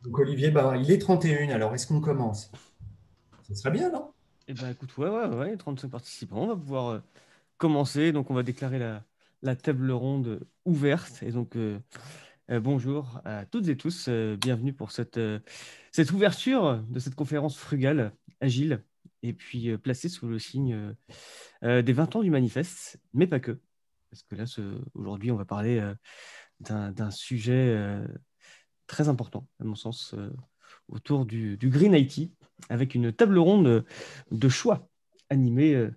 Donc Olivier, il est 31, alors est-ce qu'on commence? Ce serait bien, non? Eh ben écoute, ouais, 35 participants. On va pouvoir commencer. Donc, on va déclarer la table ronde ouverte. Et donc, bonjour à toutes et tous. Bienvenue pour cette ouverture de cette conférence frugale, agile, et puis placée sous le signe des 20 ans du manifeste, mais pas que. Parce que là, aujourd'hui, on va parler d'un sujet très important, à mon sens, autour du Green IT, avec une table ronde de choix animée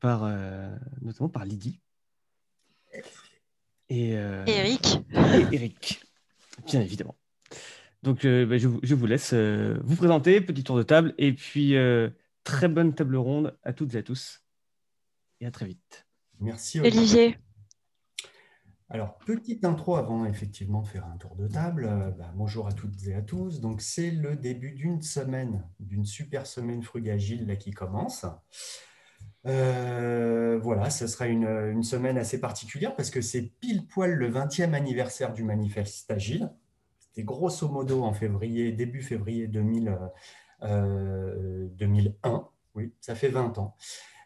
notamment par Lydie et, euh, Eric, et Eric, bien évidemment. Donc, je vous laisse vous présenter, petit tour de table, et puis très bonne table ronde à toutes et à tous, et à très vite. Merci Olivier. Olivier. Alors, petite intro avant effectivement de faire un tour de table. Bonjour à toutes et à tous. Donc, c'est le début d'une semaine, d'une super semaine frugagile là, qui commence. Voilà, ce sera une semaine assez particulière parce que c'est pile poil le 20e anniversaire du manifeste Agile. C'était grosso modo en février, début février 2001. Oui, ça fait 20 ans.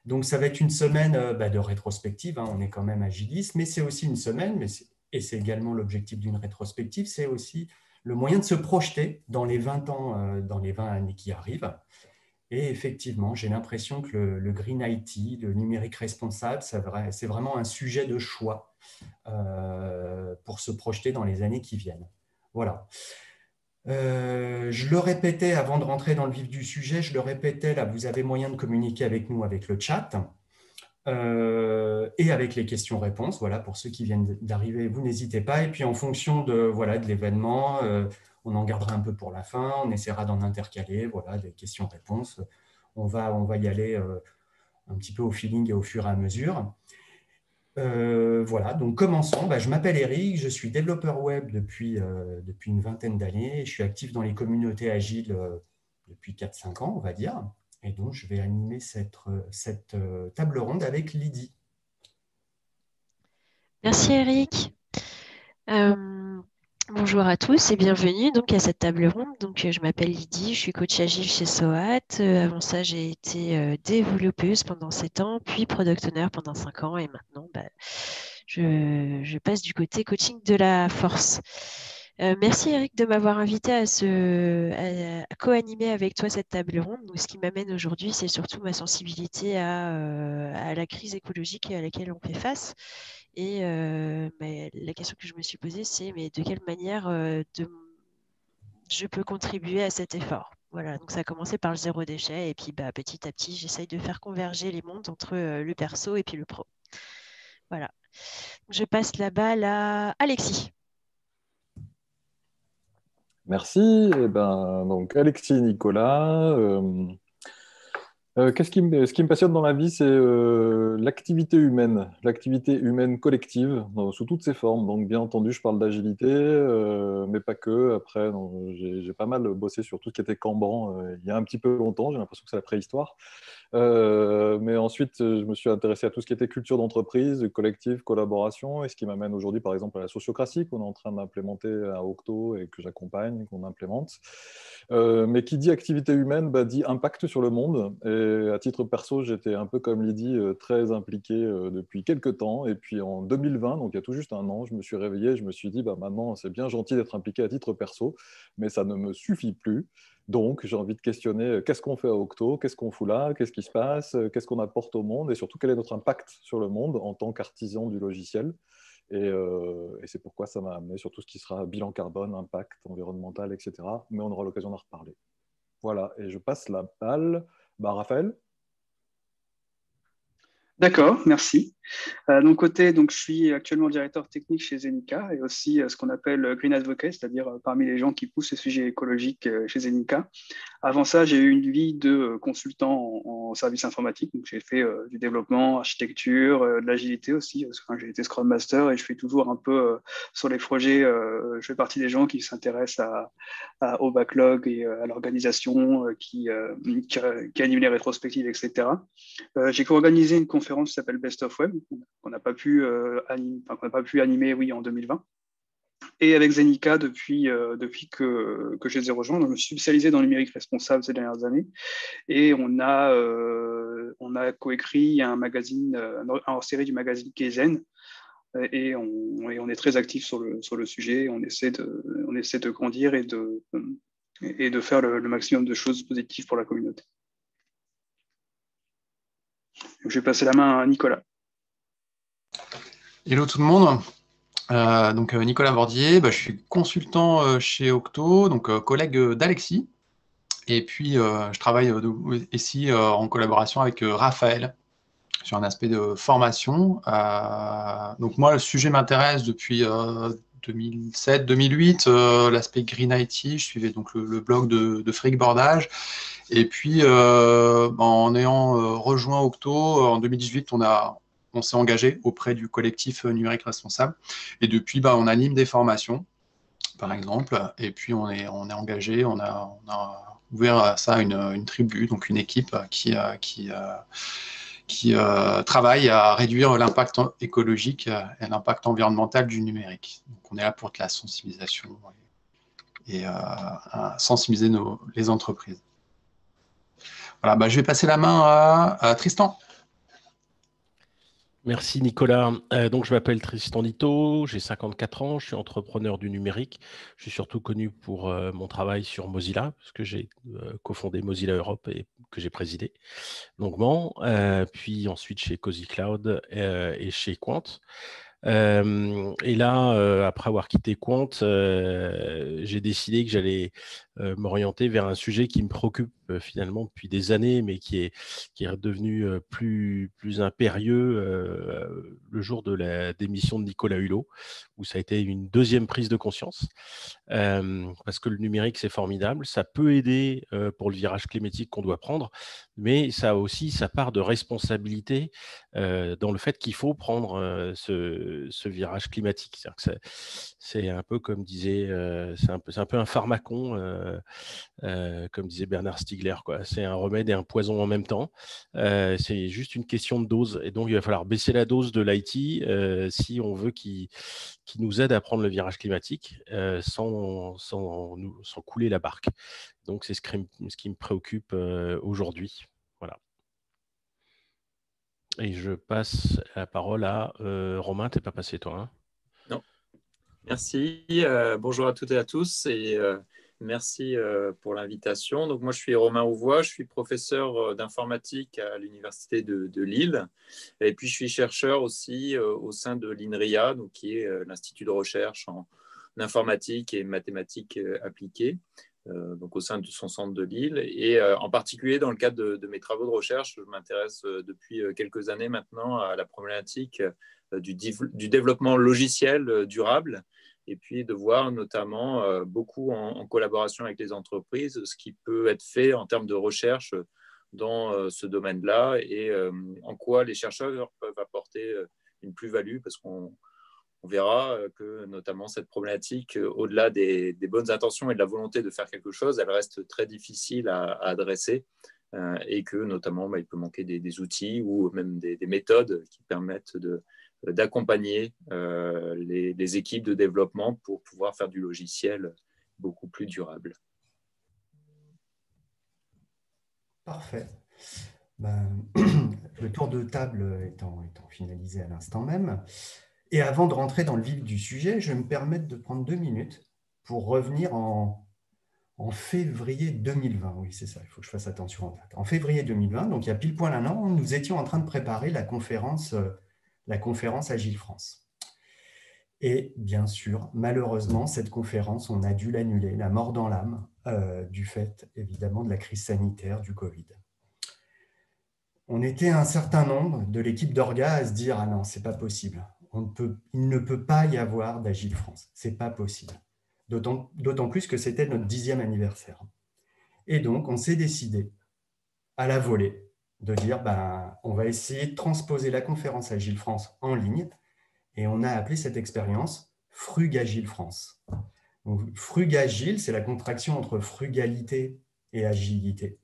Donc, ça va être une semaine de rétrospective, hein, on est quand même agiliste, mais c'est aussi une semaine, et c'est également l'objectif d'une rétrospective, c'est aussi le moyen de se projeter dans les 20 ans, dans les 20 années qui arrivent. Et effectivement, j'ai l'impression que le Green IT, le numérique responsable, c'est vraiment un sujet de choix pour se projeter dans les années qui viennent. Voilà. Je le répétais avant de rentrer dans le vif du sujet, je le répétais, là, vous avez moyen de communiquer avec nous avec le chat et avec les questions-réponses. Voilà, pour ceux qui viennent d'arriver, vous n'hésitez pas. Et puis en fonction de l'événement, on en gardera un peu pour la fin, on essaiera d'en intercaler, voilà, des questions-réponses. On va y aller un petit peu au feeling et au fur et à mesure. Voilà, donc commençons. Je m'appelle Eric, je suis développeur web depuis une vingtaine d'années. Je suis actif dans les communautés agiles depuis 4-5 ans, on va dire. Et donc, je vais animer cette table ronde avec Lydie. Merci Eric. Euh, Bonjour à tous et bienvenue donc à cette table ronde. Donc, je m'appelle Lydie, je suis coach agile chez SOAT. Avant ça, j'ai été développeuse pendant 7 ans, puis product owner pendant 5 ans et maintenant, je passe du côté coaching de la force. Merci Eric de m'avoir invité à co-animer avec toi cette table ronde. Donc, ce qui m'amène aujourd'hui, c'est surtout ma sensibilité à la crise écologique à laquelle on fait face. Et la question que je me suis posée, c'est mais de quelle manière je peux contribuer à cet effort. Voilà, donc ça a commencé par le zéro déchet et puis petit à petit, j'essaye de faire converger les mondes entre le perso et puis le pro. Voilà. Je passe la balle à Alexis. Merci. Donc Alexis Nicolas. Ce qui me passionne dans la vie, c'est l'activité humaine collective, sous toutes ses formes. Donc, bien entendu, je parle d'agilité, mais pas que. Après, j'ai pas mal bossé sur tout ce qui était Kanban il y a un petit peu longtemps. J'ai l'impression que c'est la préhistoire. Mais ensuite, je me suis intéressé à tout ce qui était culture d'entreprise, collective, collaboration, et ce qui m'amène aujourd'hui, par exemple, à la sociocratie qu'on est en train d'implémenter à Octo et que j'accompagne, qu'on implémente. Mais qui dit activité humaine, dit impact sur le monde. Et à titre perso, j'étais un peu comme Lydie, très impliqué depuis quelques temps. Et puis en 2020, donc il y a tout juste un an, je me suis réveillé, je me suis dit, maintenant, c'est bien gentil d'être impliqué à titre perso, mais ça ne me suffit plus. Donc, j'ai envie de questionner qu'est-ce qu'on fait à Octo, qu'est-ce qu'on fout là, qu'est-ce qui se passe, qu'est-ce qu'on apporte au monde et surtout quel est notre impact sur le monde en tant qu'artisan du logiciel. Et c'est pourquoi ça m'a amené sur tout ce qui sera bilan carbone, impact environnemental, etc. Mais on aura l'occasion d'en reparler. Voilà, et je passe la balle à Raphaël. D'accord, merci. De mon côté, donc, je suis actuellement directeur technique chez Zenica et aussi ce qu'on appelle Green Advocate, c'est-à-dire parmi les gens qui poussent les sujets écologiques chez Zenica. Avant ça, j'ai eu une vie de consultant en service informatique. Donc, j'ai fait du développement, architecture, de l'agilité aussi. J'ai été Scrum Master et je fais toujours un peu sur les projets. Je fais partie des gens qui s'intéressent au backlog et à l'organisation qui anime les rétrospectives, etc. J'ai co-organisé une conférence qui s'appelle Best of Web, qu'on n'a pas pu animer, oui, en 2020. Et avec Zenica, depuis que je les ai rejoints, je me suis spécialisé dans le numérique responsable ces dernières années. Et on a coécrit un magazine, un hors-série du magazine Kaizen. Et on est très actif sur le sujet. On essaie de grandir et de faire le maximum de choses positives pour la communauté. Je vais passer la main à Nicolas. Hello tout le monde. Donc Nicolas Bordier, je suis consultant chez Octo, donc collègue d'Alexis. Et puis je travaille ici en collaboration avec Raphaël sur un aspect de formation. Donc moi, le sujet m'intéresse depuis 2007-2008, l'aspect Green IT. Je suivais donc le blog de Frick Bordage. Et puis en ayant rejoint Octo en 2018, on s'est engagé auprès du collectif numérique responsable. Et depuis, on anime des formations, par exemple. Et puis, on est engagé, on a ouvert à ça une tribu, donc une équipe qui travaille à réduire l'impact écologique et l'impact environnemental du numérique. Donc, on est là pour de la sensibilisation et sensibiliser les entreprises. Voilà, je vais passer la main à Tristan. Merci Nicolas. Donc je m'appelle Tristan Nito, j'ai 54 ans, je suis entrepreneur du numérique. Je suis surtout connu pour mon travail sur Mozilla, parce que j'ai cofondé Mozilla Europe et que j'ai présidé longuement. Puis ensuite chez Cozy Cloud et chez Quant. Et là, après avoir quitté Quant, j'ai décidé que j'allais m'orienter vers un sujet qui me préoccupe finalement depuis des années, mais qui est devenu plus impérieux le jour de la démission de Nicolas Hulot, où ça a été une deuxième prise de conscience, parce que le numérique, c'est formidable, ça peut aider pour le virage climatique qu'on doit prendre, mais ça a aussi sa part de responsabilité dans le fait qu'il faut prendre ce virage climatique. C'est un peu comme disait, c'est un peu un pharmacon, comme disait Bernard Stiegler, quoi. C'est un remède et un poison en même temps. C'est juste une question de dose. Et donc, il va falloir baisser la dose de l'IT si on veut qu'il nous aide à prendre le virage climatique sans couler la barque. Donc, c'est ce qui me préoccupe aujourd'hui. Voilà. Et je passe la parole à Romain. Tu n'es pas passé, toi, hein? Non. Merci. Bonjour à toutes et à tous. Et merci pour l'invitation. Donc, moi, je suis Romain Ouvois. Je suis professeur d'informatique à l'Université de Lille. Et puis, je suis chercheur aussi au sein de l'INRIA, donc, qui est l'Institut de recherche en informatique et mathématiques appliquées. Donc au sein de son centre de Lille. Et en particulier, dans le cadre de mes travaux de recherche, je m'intéresse depuis quelques années maintenant à la problématique du développement logiciel durable, et puis de voir notamment beaucoup en collaboration avec les entreprises ce qui peut être fait en termes de recherche dans ce domaine-là, et en quoi les chercheurs peuvent apporter une plus-value, parce qu'on verra que notamment cette problématique, au-delà des bonnes intentions et de la volonté de faire quelque chose, elle reste très difficile à adresser, et que notamment il peut manquer des outils ou même des méthodes qui permettent d'accompagner les équipes de développement pour pouvoir faire du logiciel beaucoup plus durable. Parfait. Le tour de table étant finalisé à l'instant même. Et avant de rentrer dans le vif du sujet, je vais me permettre de prendre 2 minutes pour revenir en février 2020. Oui, c'est ça, il faut que je fasse attention en date. En février 2020, donc il y a pile poil un an, nous étions en train de préparer la conférence Agile France. Et bien sûr, malheureusement, cette conférence, on a dû l'annuler, la mort dans l'âme, du fait évidemment de la crise sanitaire du Covid. On était un certain nombre de l'équipe d'Orga à se dire « Ah non, c'est pas possible. Il ne peut pas y avoir d'Agile France. C'est pas possible. » D'autant plus que c'était notre 10e anniversaire. Et donc, on s'est décidé à la volée de dire on va essayer de transposer la conférence Agile France en ligne, et on a appelé cette expérience Frugagile France. Donc, Frugagile, c'est la contraction entre frugalité et agilité,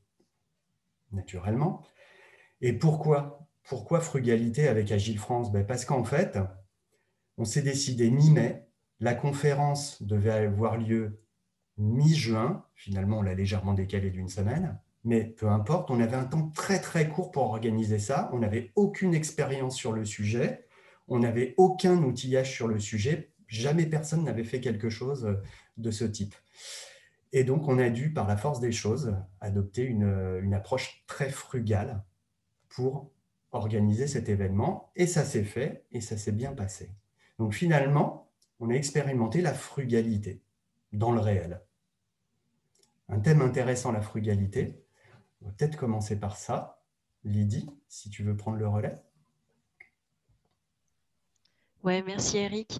naturellement. Et pourquoi frugalité avec Agile France? Parce qu'en fait, on s'est décidé mi-mai La conférence devait avoir lieu mi-juin. Finalement, on l'a légèrement décalé d'une semaine. Mais peu importe, on avait un temps très très court pour organiser ça. On n'avait aucune expérience sur le sujet. On n'avait aucun outillage sur le sujet. Jamais personne n'avait fait quelque chose de ce type. Et donc, on a dû, par la force des choses, adopter une approche très frugale pour organiser cet événement. Et ça s'est fait et ça s'est bien passé. Donc finalement, on a expérimenté la frugalité dans le réel. Un thème intéressant, la frugalité. On va peut-être commencer par ça. Lydie, si tu veux prendre le relais. Ouais, merci Eric.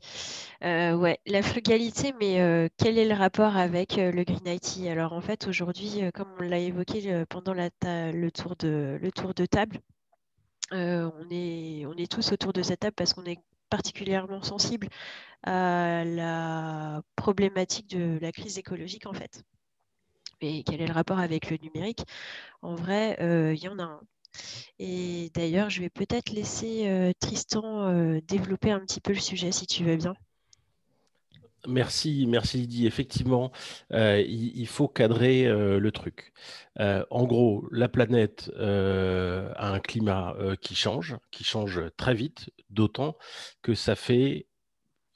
Ouais, la frugalité, mais quel est le rapport avec le Green IT? Alors en fait, aujourd'hui, comme on l'a évoqué pendant le tour de table, on est tous autour de cette table parce qu'on est particulièrement sensible à la problématique de la crise écologique en fait. Mais quel est le rapport avec le numérique? En vrai, il y en a un. Et d'ailleurs, je vais peut-être laisser Tristan développer un petit peu le sujet si tu veux bien. Merci Lydie. Effectivement, il faut cadrer le truc. En gros, la planète a un climat qui change très vite, d'autant que ça fait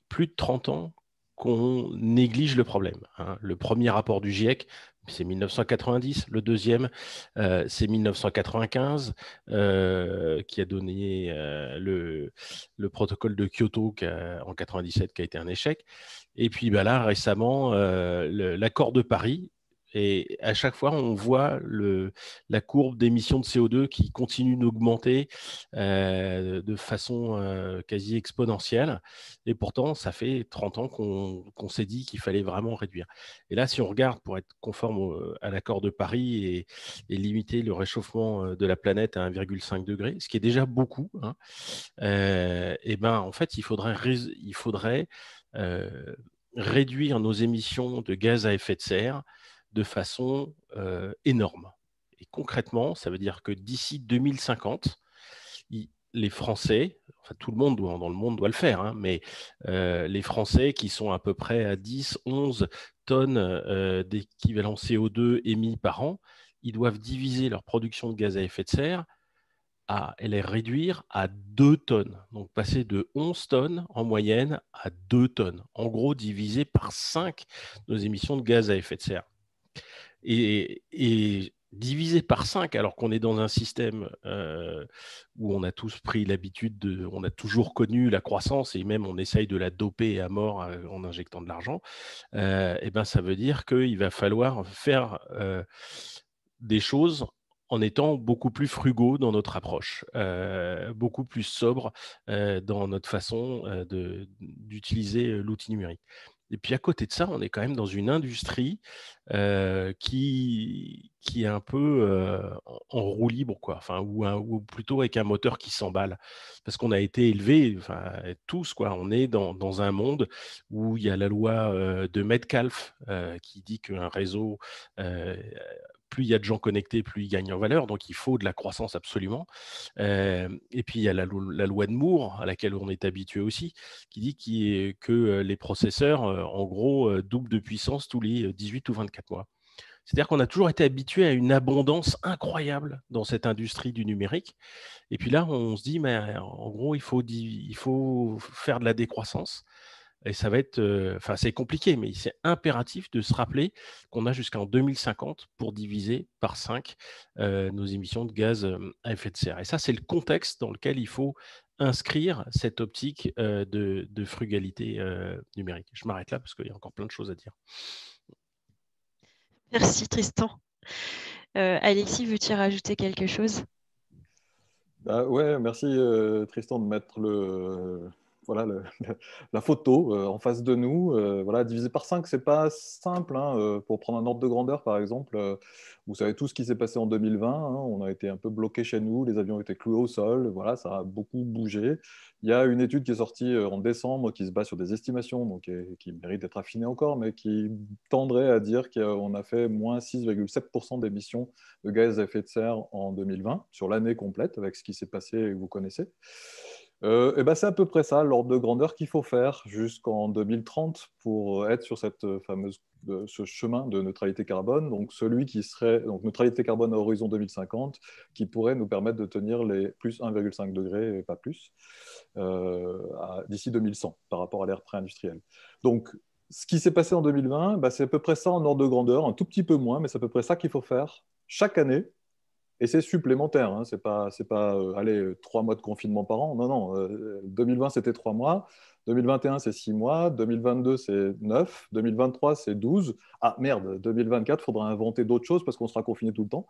plus de 30 ans qu'on néglige le problème, hein. Le premier rapport du GIEC, c'est 1990. Le deuxième, c'est 1995, qui a donné le protocole de Kyoto en 97, qui a été un échec. Et puis là, récemment, l'accord de Paris. Et à chaque fois, on voit la courbe d'émissions de CO2 qui continue d'augmenter de façon quasi exponentielle. Et pourtant, ça fait 30 ans qu'on s'est dit qu'il fallait vraiment réduire. Et là, si on regarde pour être conforme à l'accord de Paris et limiter le réchauffement de la planète à 1,5 degré, ce qui est déjà beaucoup, hein, et ben, en fait, il faudrait réduire nos émissions de gaz à effet de serre de façon énorme. Et concrètement, ça veut dire que d'ici 2050, les Français, enfin tout le monde dans le monde doit le faire, hein, mais les Français qui sont à peu près à 10, 11 tonnes d'équivalent CO2 émis par an, ils doivent diviser leur production de gaz à effet de serre et les réduire à 2 tonnes. Donc passer de 11 tonnes en moyenne à 2 tonnes. En gros, diviser par 5 nos émissions de gaz à effet de serre. Et divisé par 5, alors qu'on est dans un système où on a tous pris l'habitude, on a toujours connu la croissance et même on essaye de la doper à mort en injectant de l'argent, et ben ça veut dire qu'il va falloir faire des choses en étant beaucoup plus frugaux dans notre approche, beaucoup plus sobre dans notre façon d'utiliser l'outil numérique. Et puis à côté de ça, on est quand même dans une industrie qui est un peu en roue libre, quoi. Enfin, ou plutôt avec un moteur qui s'emballe. Parce qu'on a été élevés, enfin, tous, quoi. On est dans un monde où il y a la loi de Metcalfe qui dit qu'un réseau, plus il y a de gens connectés, plus il gagne en valeur. Donc il faut de la croissance absolument. Et puis il y a la loi de Moore, à laquelle on est habitué aussi, qui dit que les processeurs, en gros, doublent de puissance tous les 18 ou 24 mois. C'est-à-dire qu'on a toujours été habitué à une abondance incroyable dans cette industrie du numérique. Et puis là, on se dit, mais en gros, il faut faire de la décroissance. Et ça va être, enfin, c'est compliqué, mais c'est impératif de se rappeler qu'on a jusqu'en 2050 pour diviser par 5 nos émissions de gaz à effet de serre. Et ça, c'est le contexte dans lequel il faut inscrire cette optique de frugalité numérique. Je m'arrête là parce qu'il y a encore plein de choses à dire. Merci Tristan. Alexis, veux-tu rajouter quelque chose? Ouais, merci Tristan de mettre la photo en face de nous. Voilà, divisé par 5, c'est pas simple, hein, pour prendre un ordre de grandeur, par exemple. Vous savez tout ce qui s'est passé en 2020. Hein, on a été un peu bloqué chez nous, les avions étaient cloués au sol. Voilà, ça a beaucoup bougé. Il y a une étude qui est sortie en décembre qui se base sur des estimations, donc qui mérite d'être affinée encore, mais qui tendrait à dire qu'on a fait moins 6,7% d'émissions de gaz à effet de serre en 2020, sur l'année complète, avec ce qui s'est passé et que vous connaissez. Eh ben, c'est à peu près ça, l'ordre de grandeur qu'il faut faire jusqu'en 2030 pour être sur ce chemin de neutralité carbone. Donc, celui qui serait donc neutralité carbone à horizon 2050, qui pourrait nous permettre de tenir les plus 1,5 degrés et pas plus d'ici 2100 par rapport à l'ère pré-industrielle. Donc, ce qui s'est passé en 2020, bah, c'est à peu près ça en ordre de grandeur, un tout petit peu moins, mais c'est à peu près ça qu'il faut faire chaque année. Et c'est supplémentaire, hein. C'est pas 3 mois de confinement par an. Non, non. 2020, c'était 3 mois. 2021, c'est 6 mois. 2022, c'est 9. 2023, c'est 12. Ah merde, 2024, il faudra inventer d'autres choses parce qu'on sera confiné tout le temps.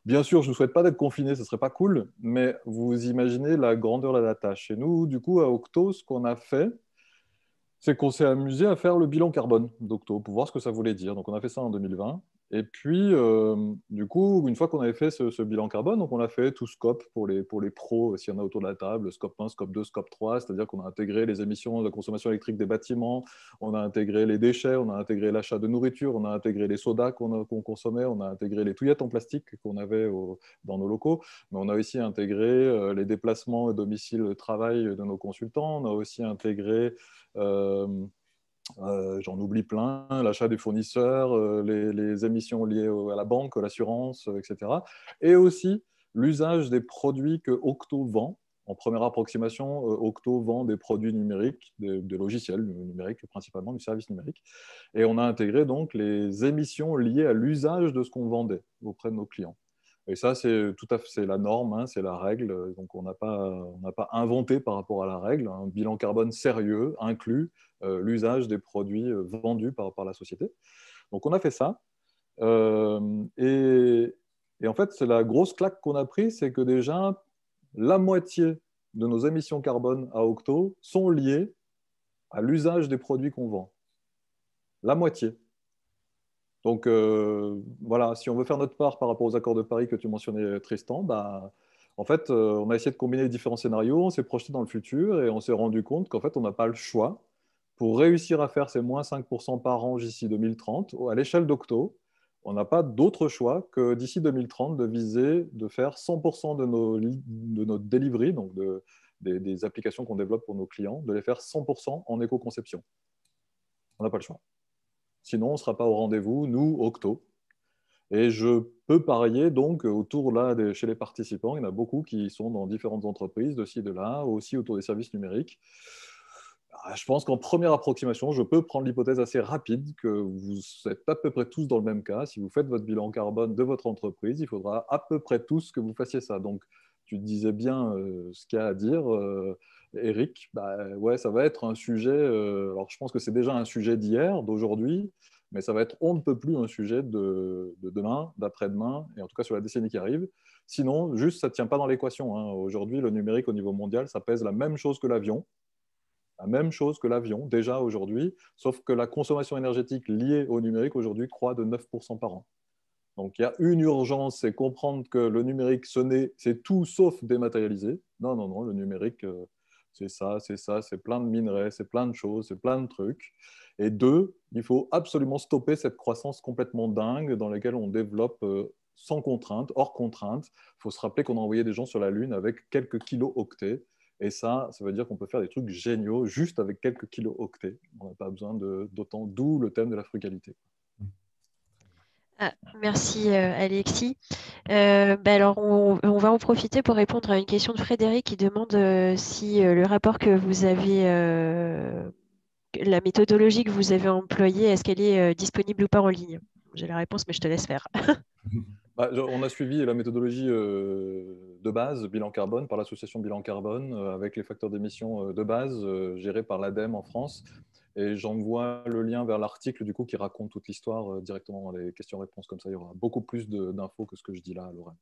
Bien sûr, je ne souhaite pas d'être confiné, ce serait pas cool, mais vous imaginez la grandeur de la tâche. Et nous, du coup, à Octo, ce qu'on a fait, c'est qu'on s'est amusé à faire le bilan carbone d'Octo pour voir ce que ça voulait dire. Donc, on a fait ça en 2020. Et puis, du coup, une fois qu'on avait fait ce bilan carbone, donc on a fait tout scope pour les pros, s'il y en a autour de la table, scope 1, scope 2, scope 3, c'est-à-dire qu'on a intégré les émissions de la consommation électrique des bâtiments, on a intégré les déchets, on a intégré l'achat de nourriture, on a intégré les sodas qu'on consommait, on a intégré les touillettes en plastique qu'on avait dans nos locaux, mais on a aussi intégré les déplacements et domicile-travail de nos consultants, on a aussi intégré... j'en oublie plein, l'achat des fournisseurs, les émissions liées à la banque, à l'assurance, etc. Et aussi l'usage des produits que Octo vend. En première approximation, Octo vend des produits numériques, des logiciels numériques principalement, du service numérique. Et on a intégré donc les émissions liées à l'usage de ce qu'on vendait auprès de nos clients. Et ça, c'est tout à fait, c'est la norme, hein, c'est la règle. Donc, on n'a pas inventé par rapport à la règle. Un bilan carbone sérieux inclut l'usage des produits vendus par la société. Donc, on a fait ça. Et en fait, c'est la grosse claque qu'on a prise, c'est que déjà, la moitié de nos émissions carbone à Octo sont liées à l'usage des produits qu'on vend. La moitié. Donc voilà, si on veut faire notre part par rapport aux accords de Paris que tu mentionnais, Tristan, bah, en fait, on a essayé de combiner les différents scénarios, on s'est projeté dans le futur et on s'est rendu compte qu'en fait, on n'a pas le choix. Pour réussir à faire ces moins 5% par an d'ici 2030, à l'échelle d'Octo, on n'a pas d'autre choix que d'ici 2030 de viser de faire 100% de nos delivery, donc des applications qu'on développe pour nos clients, de les faire 100% en éco-conception. On n'a pas le choix. Sinon, on ne sera pas au rendez-vous, nous, Octo. Et je peux parier donc autour là, chez les participants, il y en a beaucoup qui sont dans différentes entreprises de ci, de là, aussi autour des services numériques. Je pense qu'en première approximation, je peux prendre l'hypothèse assez rapide que vous êtes à peu près tous dans le même cas. Si vous faites votre bilan carbone de votre entreprise, il faudra à peu près tous que vous fassiez ça. Donc, tu disais bien ce qu'il y a à dire, Eric. Bah, ouais, ça va être un sujet. Alors, je pense que c'est déjà un sujet d'hier, d'aujourd'hui, mais ça va être on ne peut plus un sujet de demain, d'après-demain, et en tout cas sur la décennie qui arrive. Sinon, juste, ça ne tient pas dans l'équation, hein. Aujourd'hui, le numérique au niveau mondial, ça pèse la même chose que l'avion. La même chose que l'avion, déjà aujourd'hui, sauf que la consommation énergétique liée au numérique aujourd'hui croît de 9% par an. Donc il y a une urgence, c'est comprendre que le numérique, c'est tout sauf dématérialisé. Non, non, non, le numérique, c'est ça, c'est plein de minerais, c'est plein de choses, c'est plein de trucs. Et deux, il faut absolument stopper cette croissance complètement dingue dans laquelle on développe sans contrainte, hors contrainte. Il faut se rappeler qu'on a envoyé des gens sur la Lune avec quelques kilo-octets. Et ça veut dire qu'on peut faire des trucs géniaux juste avec quelques kilo-octets. On n'a pas besoin d'autant, d'où le thème de la frugalité. Ah, merci Alexis. Alors on va en profiter pour répondre à une question de Frédéric qui demande si le rapport que vous avez, la méthodologie que vous avez employée, est-ce qu'elle est disponible ou pas en ligne? J'ai la réponse, mais je te laisse faire. On a suivi la méthodologie de base, bilan carbone, par l'association Bilan Carbone, avec les facteurs d'émission de base gérés par l'ADEME en France. Et j'envoie le lien vers l'article du coup qui raconte toute l'histoire directement dans les questions-réponses. Comme ça, il y aura beaucoup plus d'infos que ce que je dis là, Lorraine.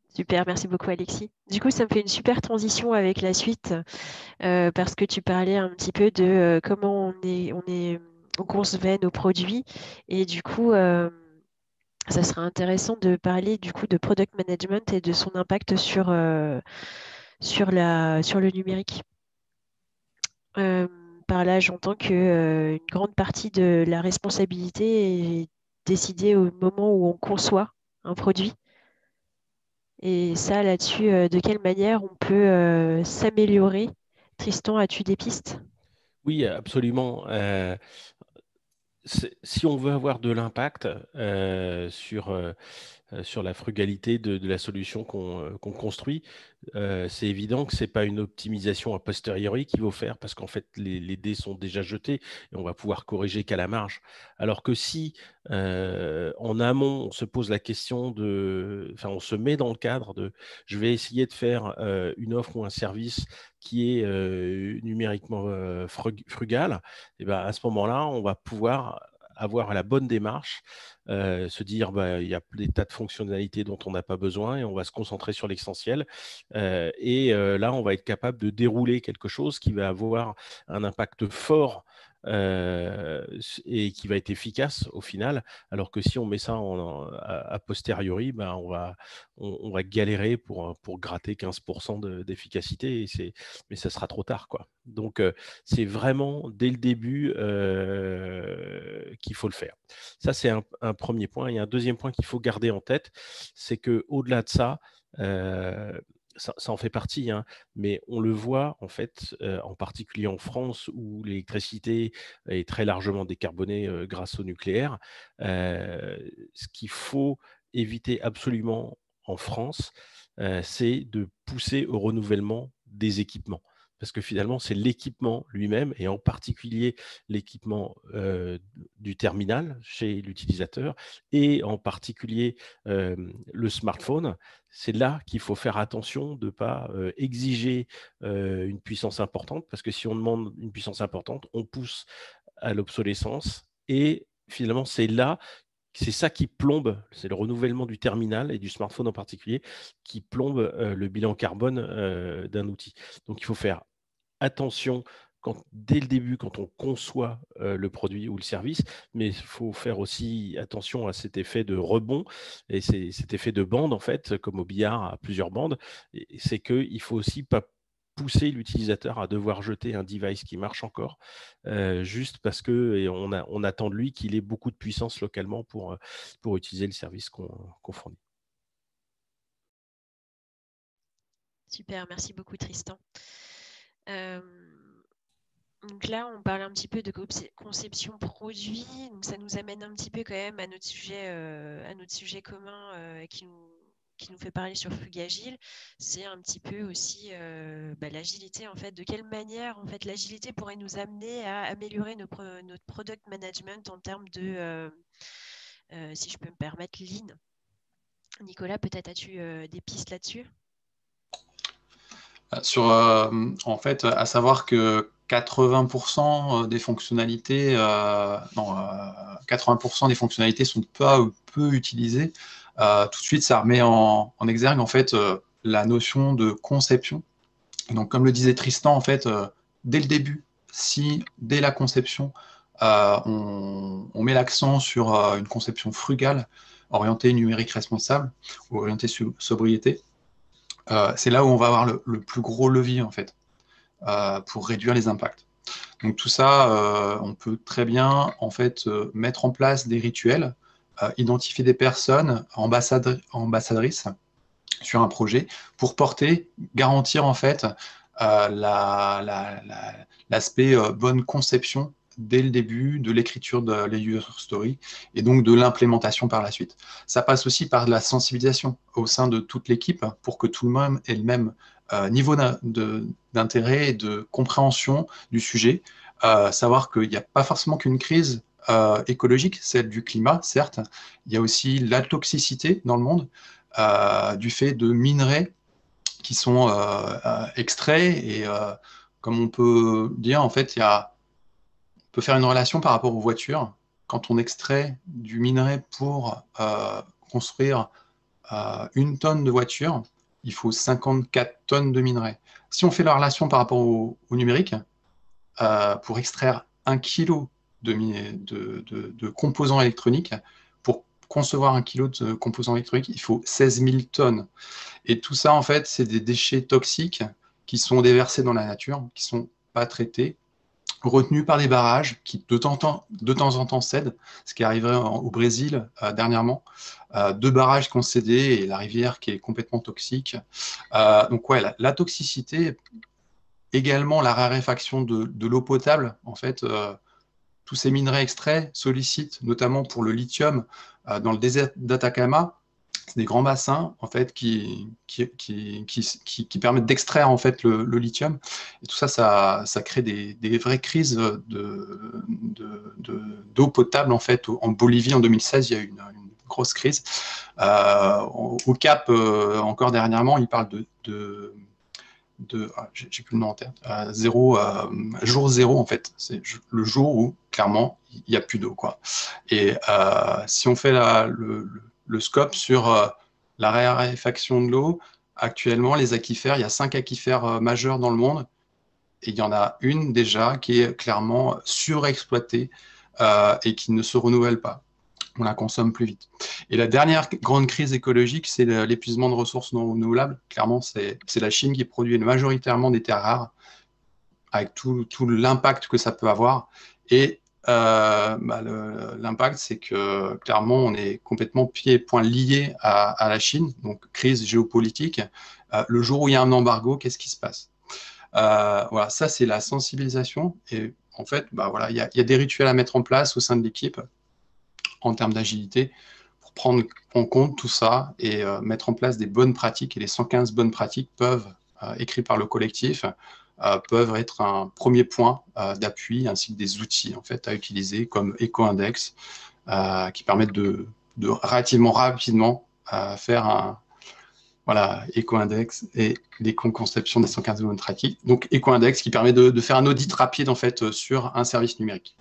Super, merci beaucoup Alexis. Du coup, ça me fait une super transition avec la suite parce que tu parlais un petit peu de comment on concevait nos produits. Et du coup, ça serait intéressant de parler du coup de product management et de son impact sur le numérique. Par là, j'entends qu'une grande partie de la responsabilité est décidée au moment où on conçoit un produit. Et ça, là-dessus, de quelle manière on peut s'améliorer Tristan, as-tu des pistes? Oui, absolument. Si on veut avoir de l'impact sur la frugalité de la solution qu'on construit, c'est évident que ce n'est pas une optimisation a posteriori qu'il faut faire parce qu'en fait, les dés sont déjà jetés et on va pouvoir corriger qu'à la marge. Alors que si en amont, on se pose la question on se met dans le cadre de je vais essayer de faire une offre ou un service qui est numériquement frugal, et ben, à ce moment-là, on va pouvoir avoir la bonne démarche, se dire il y a des tas de fonctionnalités dont on n'a pas besoin et on va se concentrer sur l'essentiel. Là, on va être capable de dérouler quelque chose qui va avoir un impact fort et qui va être efficace au final, alors que si on met ça a posteriori, on va galérer pour gratter 15% d'efficacité, mais ça sera trop tard, quoi. Donc, c'est vraiment dès le début qu'il faut le faire. Ça, c'est un premier point. Et un deuxième point qu'il faut garder en tête, c'est qu'au-delà de ça, ça en fait partie, hein, mais on le voit en fait, en particulier en France où l'électricité est très largement décarbonée grâce au nucléaire. Ce qu'il faut éviter absolument en France, c'est de pousser au renouvellement des équipements. Parce que finalement, c'est l'équipement lui-même, et en particulier l'équipement du terminal chez l'utilisateur, et en particulier le smartphone. C'est là qu'il faut faire attention de ne pas exiger une puissance importante, parce que si on demande une puissance importante, on pousse à l'obsolescence, et finalement, c'est ça qui plombe, c'est le renouvellement du terminal et du smartphone en particulier, qui plombe le bilan carbone d'un outil. Donc, il faut faire attention dès le début, quand on conçoit le produit ou le service, mais il faut faire aussi attention à cet effet de rebond et cet effet de bande, en fait, comme au billard à plusieurs bandes. C'est qu'il ne faut aussi pas pousser l'utilisateur à devoir jeter un device qui marche encore, juste parce qu'on attend de lui qu'il ait beaucoup de puissance localement pour utiliser le service qu'on fournit. Super, merci beaucoup Tristan. Donc là, on parle un petit peu de conception produit, donc ça nous amène un petit peu quand même à notre sujet commun qui nous fait parler sur Frugagile. C'est un petit peu aussi l'agilité, en fait. De quelle manière, en fait, l'agilité pourrait nous amener à améliorer notre product management en termes de, si je peux me permettre, lean. Nicolas, peut-être as-tu des pistes là-dessus? En fait, à savoir que 80% des fonctionnalités, 80% des fonctionnalités sont peu utilisées. Tout de suite, ça remet en exergue en fait la notion de conception. Et donc, comme le disait Tristan, en fait, dès le début, si dès la conception, on met l'accent sur une conception frugale, orientée numérique responsable ou orientée sobriété, c'est là où on va avoir le plus gros levier en fait pour réduire les impacts. Donc tout ça, on peut très bien en fait mettre en place des rituels, identifier des personnes ambassadrices sur un projet pour garantir en fait l'aspect bonne conception dès le début de l'écriture de les user stories et donc de l'implémentation par la suite. Ça passe aussi par de la sensibilisation au sein de toute l'équipe pour que tout le monde ait le même niveau d'intérêt et de compréhension du sujet. Savoir qu'il n'y a pas forcément qu'une crise écologique, celle du climat, certes, il y a aussi la toxicité dans le monde du fait de minerais qui sont extraits et comme on peut dire, en fait, on peut faire une relation par rapport aux voitures. Quand on extrait du minerai pour construire 1 tonne de voiture, il faut 54 tonnes de minerai. Si on fait la relation par rapport au numérique, pour extraire 1 kilo de composants électroniques, pour concevoir 1 kilo de composants électroniques, il faut 16 000 tonnes. Et tout ça, en fait, c'est des déchets toxiques qui sont déversés dans la nature, qui ne sont pas traités, retenus par des barrages qui de temps en temps cèdent, ce qui est arrivé au Brésil dernièrement. 2 barrages qui ont cédé et la rivière qui est complètement toxique. Donc ouais, la toxicité également la raréfaction de l'eau potable. En fait, tous ces minerais extraits sollicitent, notamment pour le lithium, dans le désert d'Atacama, c'est des grands bassins en fait qui permettent d'extraire en fait le lithium, et tout ça, ça crée des vraies crises d'eau potable en fait. En Bolivie en 2016, il y a eu une grosse crise. Au Cap, encore dernièrement, ils parlent j'ai plus le nom en tête, jour zéro en fait. C'est le jour où clairement il n'y a plus d'eau, quoi. Et si on fait le scope sur la raréfaction de l'eau, actuellement les aquifères, il y a 5 aquifères majeurs dans le monde, et il y en a une déjà qui est clairement surexploitée et qui ne se renouvelle pas. On la consomme plus vite. Et la dernière grande crise écologique, c'est l'épuisement de ressources non renouvelables. Clairement, c'est la Chine qui produit majoritairement des terres rares, avec tout l'impact que ça peut avoir. Et l'impact, c'est que clairement, on est complètement pieds et poings liés à la Chine, donc crise géopolitique. Le jour où il y a un embargo, qu'est-ce qui se passe? Voilà, ça, c'est la sensibilisation. Et en fait, voilà, il y a des rituels à mettre en place au sein de l'équipe en termes d'agilité pour prendre en compte tout ça et mettre en place des bonnes pratiques. Et les 115 bonnes pratiques écrites par le collectif, peuvent être un premier point d'appui, ainsi que des outils en fait, à utiliser comme EcoIndex, qui permettent de relativement rapidement faire un EcoIndex et l'éco-conception des 115 bonnes pratiques. Donc EcoIndex qui permet de faire un audit rapide en fait, sur un service numérique.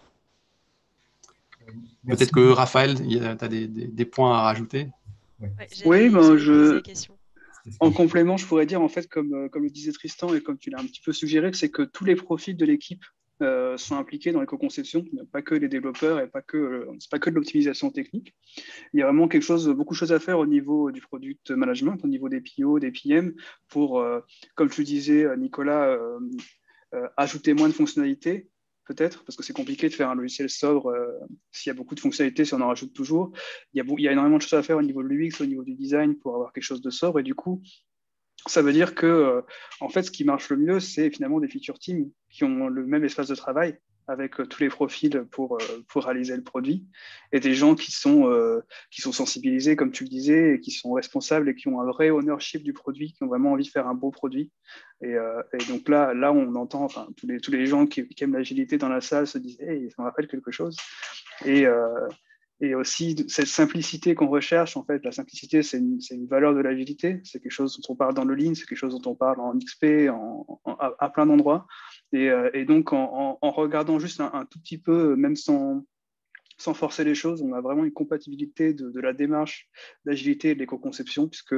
Peut-être que Raphaël, tu as des points à rajouter. Oui, en complément, je pourrais dire, en fait, comme le disait Tristan et comme tu l'as un petit peu suggéré, c'est que tous les profils de l'équipe sont impliqués dans l'éco-conception, pas que les développeurs et c'est pas que de l'optimisation technique. Il y a vraiment beaucoup de choses à faire au niveau du product management, au niveau des PO, des PM, pour, comme tu disais, Nicolas, ajouter moins de fonctionnalités, peut-être, parce que c'est compliqué de faire un logiciel sobre s'il y a beaucoup de fonctionnalités, si on en rajoute toujours. Il y a énormément de choses à faire au niveau de l'UX, au niveau du design, pour avoir quelque chose de sobre. Et du coup, ça veut dire que, en fait, ce qui marche le mieux, c'est finalement des feature teams qui ont le même espace de travail, avec tous les profils pour réaliser le produit, et des gens qui sont sensibilisés, comme tu le disais, et qui sont responsables et qui ont un vrai ownership du produit, qui ont vraiment envie de faire un beau produit. Et donc là, on entend, enfin, tous les gens qui aiment l'agilité dans la salle se disent « Hey, ça me rappelle quelque chose ». Et aussi, cette simplicité qu'on recherche, en fait, la simplicité, c'est une valeur de l'agilité, c'est quelque chose dont on parle dans le Lean, c'est quelque chose dont on parle en XP, à plein d'endroits. Et donc, en regardant juste un tout petit peu, même sans forcer les choses, on a vraiment une compatibilité de la démarche d'agilité et de l'éco-conception, puisque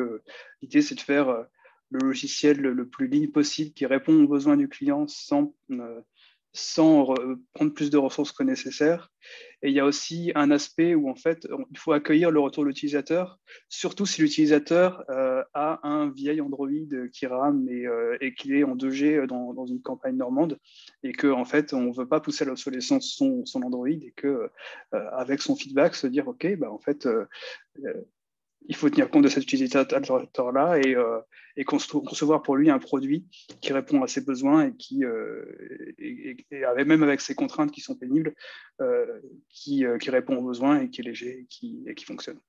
l'idée, c'est de faire le logiciel le plus lean possible, qui répond aux besoins du client sans prendre plus de ressources que nécessaire. Et il y a aussi un aspect où, en fait, il faut accueillir le retour de l'utilisateur, surtout si l'utilisateur a un vieil Android qui rame et qu'il est en 2G dans une campagne normande, et qu'en fait, on ne veut pas pousser à l'obsolescence son Android, et qu'avec son feedback, se dire, OK, en fait, il faut tenir compte de cet utilisateur-là et concevoir pour lui un produit qui répond à ses besoins et même avec ses contraintes qui sont pénibles, qui répond aux besoins et qui est léger et qui fonctionne.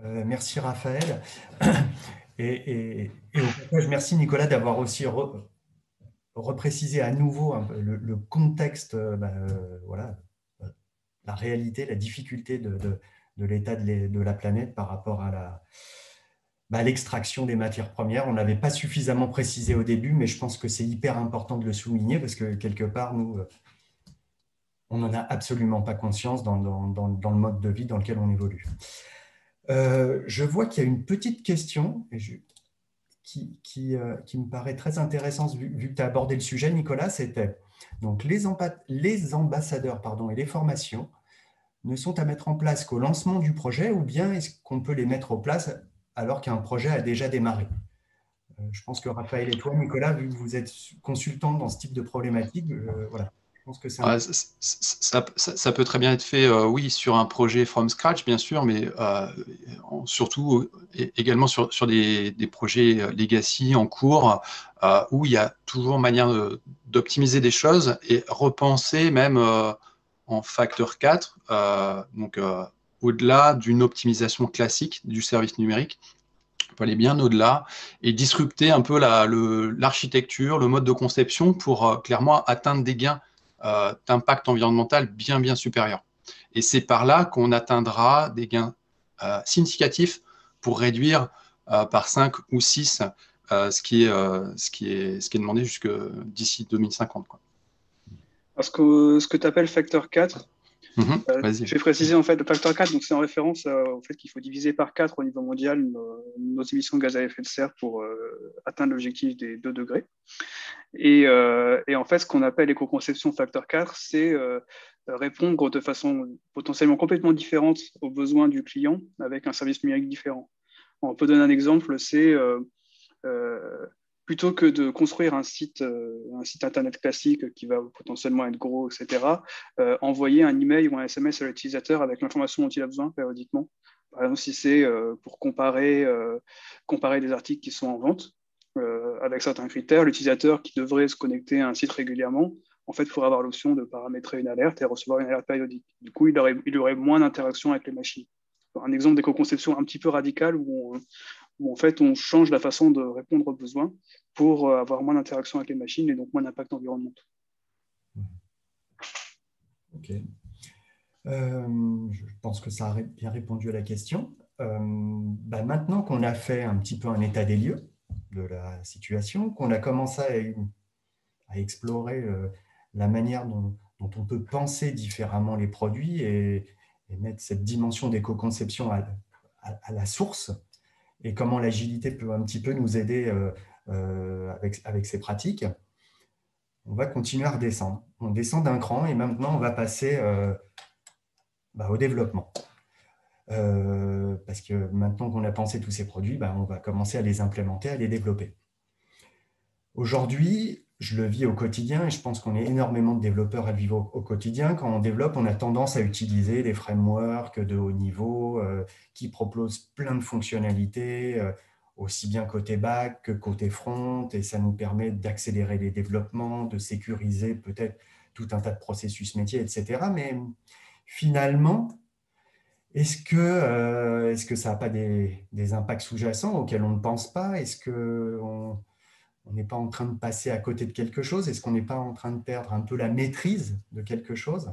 Merci Raphaël. Et au passage, merci Nicolas d'avoir aussi reprécisé à nouveau un peu le contexte, voilà, la réalité, la difficulté de l'état de la planète par rapport à l'extraction des matières premières. On ne l'avait pas suffisamment précisé au début, mais je pense que c'est hyper important de le souligner parce que quelque part, nous, on n'en a absolument pas conscience dans le mode de vie dans lequel on évolue. Je vois qu'il y a une petite question qui me paraît très intéressante vu que tu as abordé le sujet, Nicolas. C'était donc les ambassadeurs et les formations ne sont à mettre en place qu'au lancement du projet, ou bien est-ce qu'on peut les mettre en place alors qu'un projet a déjà démarré? Je pense que Raphaël et toi, Nicolas, vu que vous êtes consultants dans ce type de problématique, voilà. pense que c'est Ouais, ça peut très bien être fait, oui, sur un projet from scratch, bien sûr, mais surtout également sur des projets legacy en cours, où il y a toujours manière d'optimiser des choses et repenser même en facteur 4, donc au-delà d'une optimisation classique du service numérique. On peut aller bien au-delà et disrupter un peu l'architecture, le mode de conception pour clairement atteindre des gains d'impact environnemental bien supérieurs. Et c'est par là qu'on atteindra des gains significatifs pour réduire par 5 ou 6 ce qui est demandé jusque d'ici 2050. Quoi. Parce que ce que tu appelles facteur 4, Vas-y. je vais préciser en fait le facteur 4, donc c'est en référence au fait qu'il faut diviser par 4 au niveau mondial nos émissions de gaz à effet de serre pour atteindre l'objectif des 2 degrés. Et en fait, ce qu'on appelle éco-conception facteur 4, c'est répondre de façon potentiellement complètement différente aux besoins du client avec un service numérique différent. On peut donner un exemple, c'est plutôt que de construire un site internet classique qui va potentiellement être gros, etc., envoyer un email ou un SMS à l'utilisateur avec l'information dont il a besoin périodiquement. Par exemple, si c'est pour comparer des articles qui sont en vente avec certains critères, l'utilisateur qui devrait se connecter à un site régulièrement, en fait, pourrait avoir l'option de paramétrer une alerte et recevoir une alerte périodique. Du coup, il aurait moins d'interaction avec les machines. Un exemple d'éco-conception un petit peu radical où en fait on change la façon de répondre aux besoins pour avoir moins d'interaction avec les machines et donc moins d'impact environnemental. Ok. Je pense que ça a bien répondu à la question. Maintenant qu'on a fait un petit peu un état des lieux de la situation, qu'on a commencé à explorer la manière dont on peut penser différemment les produits et mettre cette dimension d'éco-conception à la source, et comment l'agilité peut un petit peu nous aider avec ces pratiques, on va continuer à redescendre. On descend d'un cran et maintenant on va passer au développement. Parce que maintenant qu'on a pensé tous ces produits, on va commencer à les implémenter, à les développer. Aujourd'hui, je le vis au quotidien et je pense qu'on est énormément de développeurs à le vivre au quotidien. Quand on développe, on a tendance à utiliser des frameworks de haut niveau qui proposent plein de fonctionnalités, aussi bien côté back que côté front, et ça nous permet d'accélérer les développements, de sécuriser peut-être tout un tas de processus métiers, etc. Mais finalement, est-ce que ça n'a pas des impacts sous-jacents auxquels on ne pense pas? Est-ce qu'on n'est pas en train de passer à côté de quelque chose? Est-ce qu'on n'est pas en train de perdre un peu la maîtrise de quelque chose?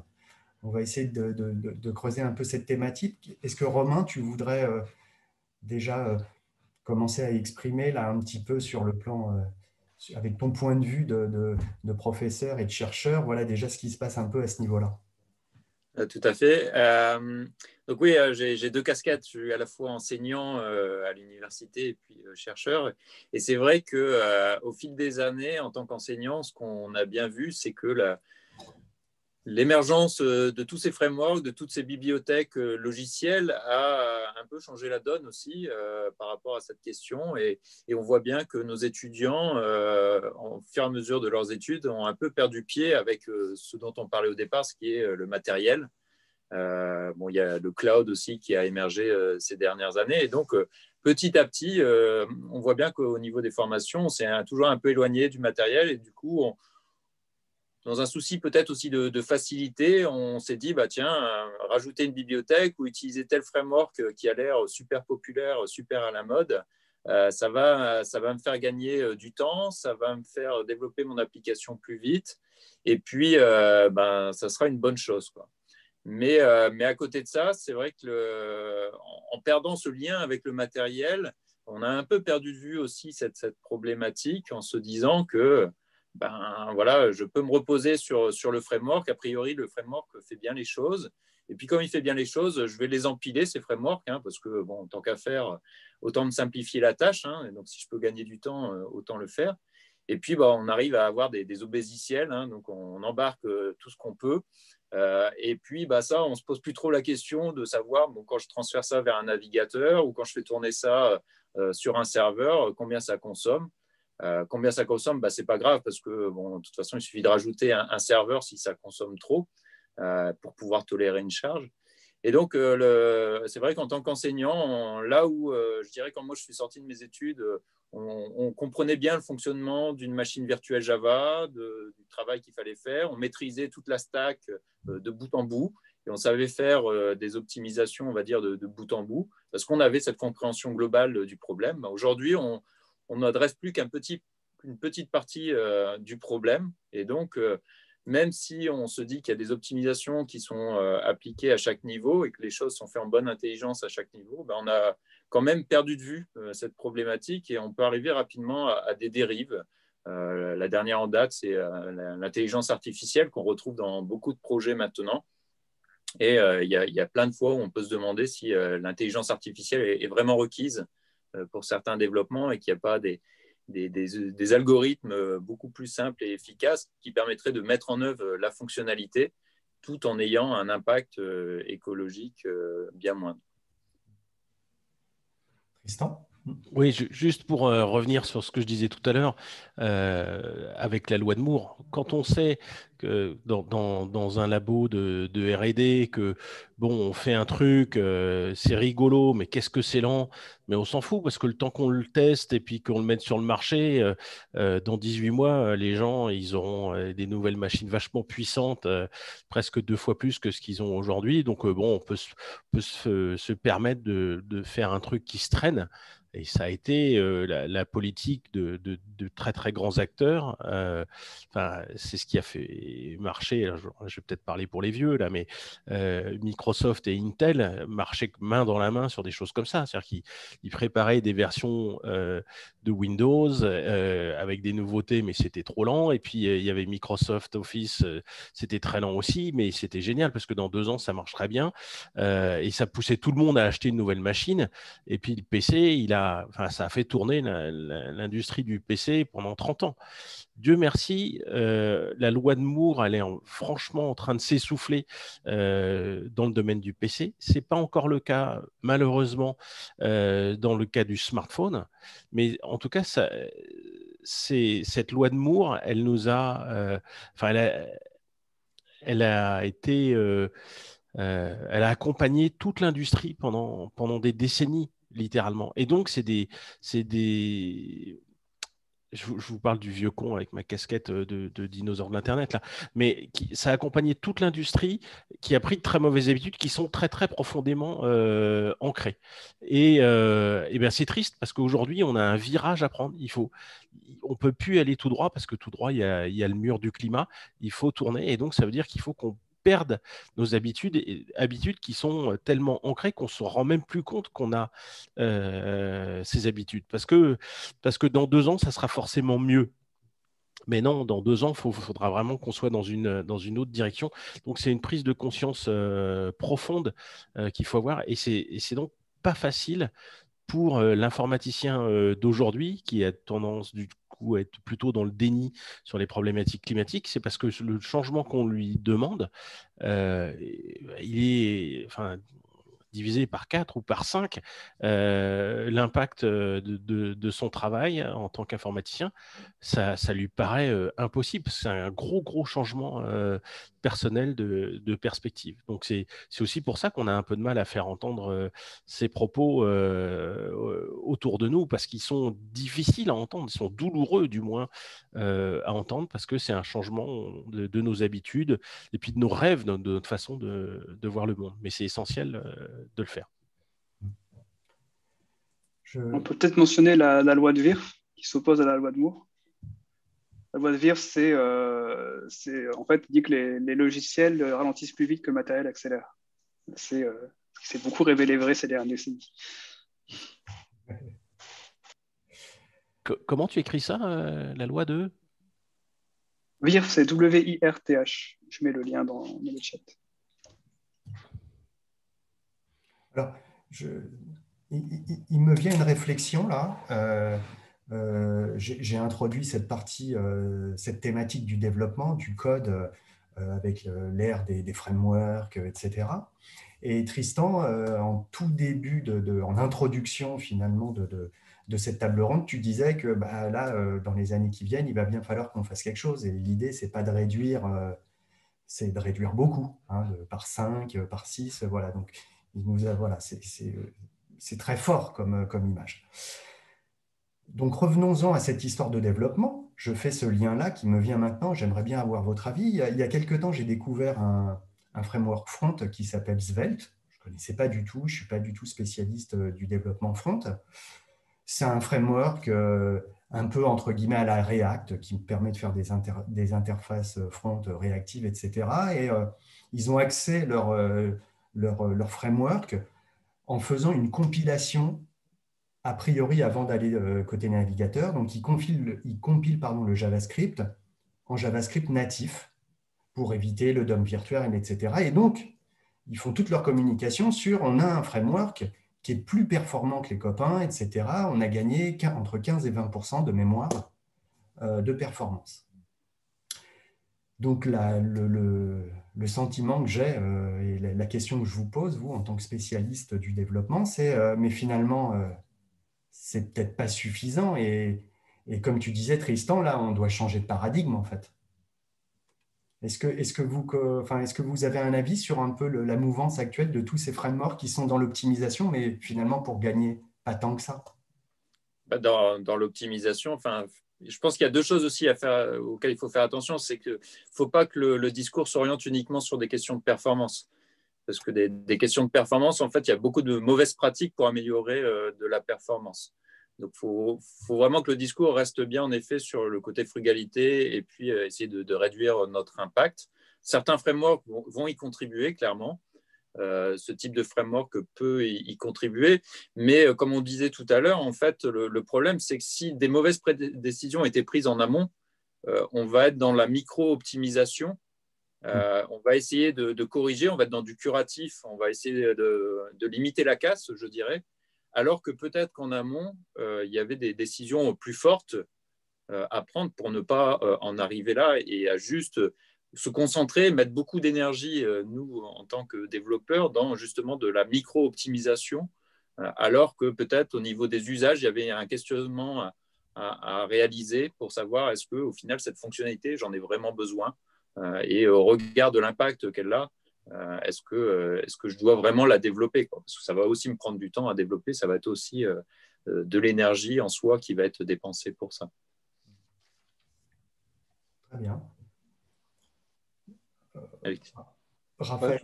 On va essayer de creuser un peu cette thématique. Est-ce que Romain, tu voudrais déjà commencer à exprimer là un petit peu sur le plan, avec ton point de vue de professeur et de chercheur, voilà déjà ce qui se passe un peu à ce niveau-là? Tout à fait. Donc oui, j'ai 2 casquettes. Je suis à la fois enseignant à l'université et puis chercheur. Et c'est vrai qu'au fil des années, en tant qu'enseignant, ce qu'on a bien vu, c'est que l'émergence de tous ces frameworks, de toutes ces bibliothèques logicielles a un peu changé la donne aussi par rapport à cette question. Et on voit bien que nos étudiants, au fur et à mesure de leurs études, ont un peu perdu pied avec ce dont on parlait au départ, ce qui est le matériel. Il y a le cloud aussi qui a émergé ces dernières années. Et donc, petit à petit, on voit bien qu'au niveau des formations, on s'est toujours un peu éloigné du matériel. Et du coup, dans un souci peut-être aussi de facilité, on s'est dit, rajouter une bibliothèque ou utiliser tel framework qui a l'air super populaire, super à la mode, ça va me faire gagner du temps, ça va me faire développer mon application plus vite, et puis ça sera une bonne chose, quoi. Mais à côté de ça, c'est vrai que en perdant ce lien avec le matériel, on a un peu perdu de vue aussi cette problématique en se disant que je peux me reposer sur le framework. A priori, le framework fait bien les choses. Et puis, comme il fait bien les choses, je vais les empiler, ces frameworks, parce que, tant qu'à faire, autant me simplifier la tâche. Et donc, si je peux gagner du temps, autant le faire. Et puis, on arrive à avoir des obésiciels. Donc, on embarque tout ce qu'on peut. Et puis, ça, on ne se pose plus trop la question de savoir, quand je transfère ça vers un navigateur ou quand je fais tourner ça sur un serveur, combien ça consomme. Combien ça consomme, ce n'est pas grave parce que de toute façon, il suffit de rajouter un serveur si ça consomme trop pour pouvoir tolérer une charge. Et donc, c'est vrai qu'en tant qu'enseignant, là où je dirais quand moi je suis sorti de mes études, on comprenait bien le fonctionnement d'une machine virtuelle Java, du travail qu'il fallait faire, on maîtrisait toute la stack de bout en bout et on savait faire des optimisations, on va dire, de bout en bout parce qu'on avait cette compréhension globale du problème. Aujourd'hui, on n'adresse plus qu'une petite partie du problème et donc même si on se dit qu'il y a des optimisations qui sont appliquées à chaque niveau et que les choses sont faites en bonne intelligence à chaque niveau, on a quand même perdu de vue cette problématique et on peut arriver rapidement à des dérives. La dernière en date, c'est l'intelligence artificielle qu'on retrouve dans beaucoup de projets maintenant. Et il y a plein de fois où on peut se demander si l'intelligence artificielle est vraiment requise pour certains développements et qu'il n'y a pas des algorithmes beaucoup plus simples et efficaces qui permettraient de mettre en œuvre la fonctionnalité tout en ayant un impact écologique bien moindre. Tristan ? Oui, juste pour revenir sur ce que je disais tout à l'heure, avec la loi de Moore, quand on sait que dans un labo de R&D, que on fait un truc, c'est rigolo, mais qu'est-ce que c'est lent, mais on s'en fout parce que le temps qu'on le teste et puis qu'on le mette sur le marché, dans 18 mois, les gens, ils auront des nouvelles machines vachement puissantes, presque 2 fois plus que ce qu'ils ont aujourd'hui. Donc, on peut se permettre de faire un truc qui se traîne. Et ça a été la politique de très, très grands acteurs. C'est ce qui a fait marcher, je vais peut-être parler pour les vieux, là, mais Microsoft et Intel marchaient main dans la main sur des choses comme ça. C'est-à-dire qu'ils préparaient des versions de Windows avec des nouveautés, mais c'était trop lent. Et puis, il y avait Microsoft Office, c'était très lent aussi, mais c'était génial parce que dans 2 ans, ça marche très bien. Et ça poussait tout le monde à acheter une nouvelle machine. Et puis, le PC, ça a fait tourner l'industrie du PC pendant 30 ans. Dieu merci, la loi de Moore, elle est franchement en train de s'essouffler dans le domaine du PC. Ce n'est pas encore le cas, malheureusement, dans le cas du smartphone. Mais en tout cas, cette loi de Moore, elle nous a... elle a été... elle a accompagné toute l'industrie pendant des décennies, littéralement. Et donc, je vous parle du vieux con avec ma casquette de dinosaure de l'Internet, là. Mais ça a accompagné toute l'industrie qui a pris de très mauvaises habitudes qui sont très, très profondément ancrées. Et bien, c'est triste parce qu'aujourd'hui, on a un virage à prendre. On ne peut plus aller tout droit parce que tout droit, il y a le mur du climat. Il faut tourner. Et donc, ça veut dire qu'il faut qu'on perdre nos habitudes qui sont tellement ancrées qu'on ne se rend même plus compte qu'on a ces habitudes. Parce que dans 2 ans, ça sera forcément mieux. Mais non, dans 2 ans, il faudra vraiment qu'on soit dans une autre direction. Donc, c'est une prise de conscience profonde qu'il faut avoir. Et c'est donc pas facile pour l'informaticien d'aujourd'hui, qui a tendance du coup à être plutôt dans le déni sur les problématiques climatiques. C'est parce que le changement qu'on lui demande, il est divisé par 4 ou par 5 l'impact de son travail en tant qu'informaticien, ça lui paraît impossible. C'est un gros changement personnel de perspective. Donc, c'est aussi pour ça qu'on a un peu de mal à faire entendre ces propos autour de nous, parce qu'ils sont difficiles à entendre, ils sont douloureux du moins à entendre, parce que c'est un changement de nos habitudes et puis de nos rêves, de notre façon de voir le monde. Mais c'est essentiel de le faire. On peut peut-être mentionner la loi de Wirth qui s'oppose à la loi de Moore. La loi de Wirth, c'est en fait, il dit que les logiciels ralentissent plus vite que le matériel accélère. C'est beaucoup révélé vrai ces dernières décennies. Comment tu écris ça, la loi de Wirth, c'est W-I-R-T-H. Je mets le lien dans le chat. Alors, il me vient une réflexion là. J'ai introduit cette partie, cette thématique du développement, du code avec l'ère des frameworks, etc. Et Tristan, en tout début, en introduction finalement de de cette table ronde, tu disais que là, dans les années qui viennent, il va bien falloir qu'on fasse quelque chose. Et l'idée, c'est pas de réduire, c'est de réduire beaucoup, hein, par 5, par 6. Voilà. Donc, voilà, c'est très fort comme image. Donc, revenons-en à cette histoire de développement. Je fais ce lien-là qui me vient maintenant. J'aimerais bien avoir votre avis. Il y a quelques temps, j'ai découvert un framework front qui s'appelle Svelte. Je ne connaissais pas du tout. Je ne suis pas du tout spécialiste du développement front. C'est un framework un peu entre guillemets à la React qui me permet de faire des interfaces front réactives, etc. Et ils ont axé leur framework en faisant une compilation a priori avant d'aller côté navigateur. Donc, ils compilent le JavaScript en JavaScript natif pour éviter le DOM virtuel, etc. Et donc, ils font toute leur communication sur on a un framework qui est plus performant que les copains, etc. On a gagné entre 15 et 20% de mémoire de performance. Donc, le sentiment que j'ai et la question que je vous pose, vous, en tant que spécialiste du développement, c'est mais finalement, c'est peut-être pas suffisant. Et comme tu disais, Tristan, là, on doit changer de paradigme, en fait. Est-ce que vous avez un avis sur un peu la mouvance actuelle de tous ces frameworks qui sont dans l'optimisation, mais finalement pour gagner pas tant que ça? Dans l'optimisation, je pense qu'il y a deux choses aussi auxquelles il faut faire attention. C'est qu'il ne faut pas que le discours s'oriente uniquement sur des questions de performance. Parce que des questions de performance, en fait, il y a beaucoup de mauvaises pratiques pour améliorer de la performance. Donc, il faut vraiment que le discours reste bien, en effet, sur le côté frugalité et puis essayer de réduire notre impact. Certains frameworks vont y contribuer, clairement. Ce type de framework peut y contribuer. Mais comme on disait tout à l'heure, en fait, le problème, c'est que si des mauvaises décisions étaient prises en amont, on va être dans la micro-optimisation. On va essayer de corriger, on va être dans du curatif, on va essayer de limiter la casse, je dirais, alors que peut-être qu'en amont, il y avait des décisions plus fortes à prendre pour ne pas en arriver là et à juste se concentrer, mettre beaucoup d'énergie, nous, en tant que développeurs, dans justement de la micro-optimisation, alors que peut-être au niveau des usages, il y avait un questionnement à réaliser pour savoir est-ce qu'au final, cette fonctionnalité, j'en ai vraiment besoin et au regard de l'impact qu'elle a, est-ce que je dois vraiment la développer, quoi? Parce que ça va aussi me prendre du temps à développer, ça va être aussi de l'énergie en soi qui va être dépensée pour ça. Très bien. Alexis. Raphaël,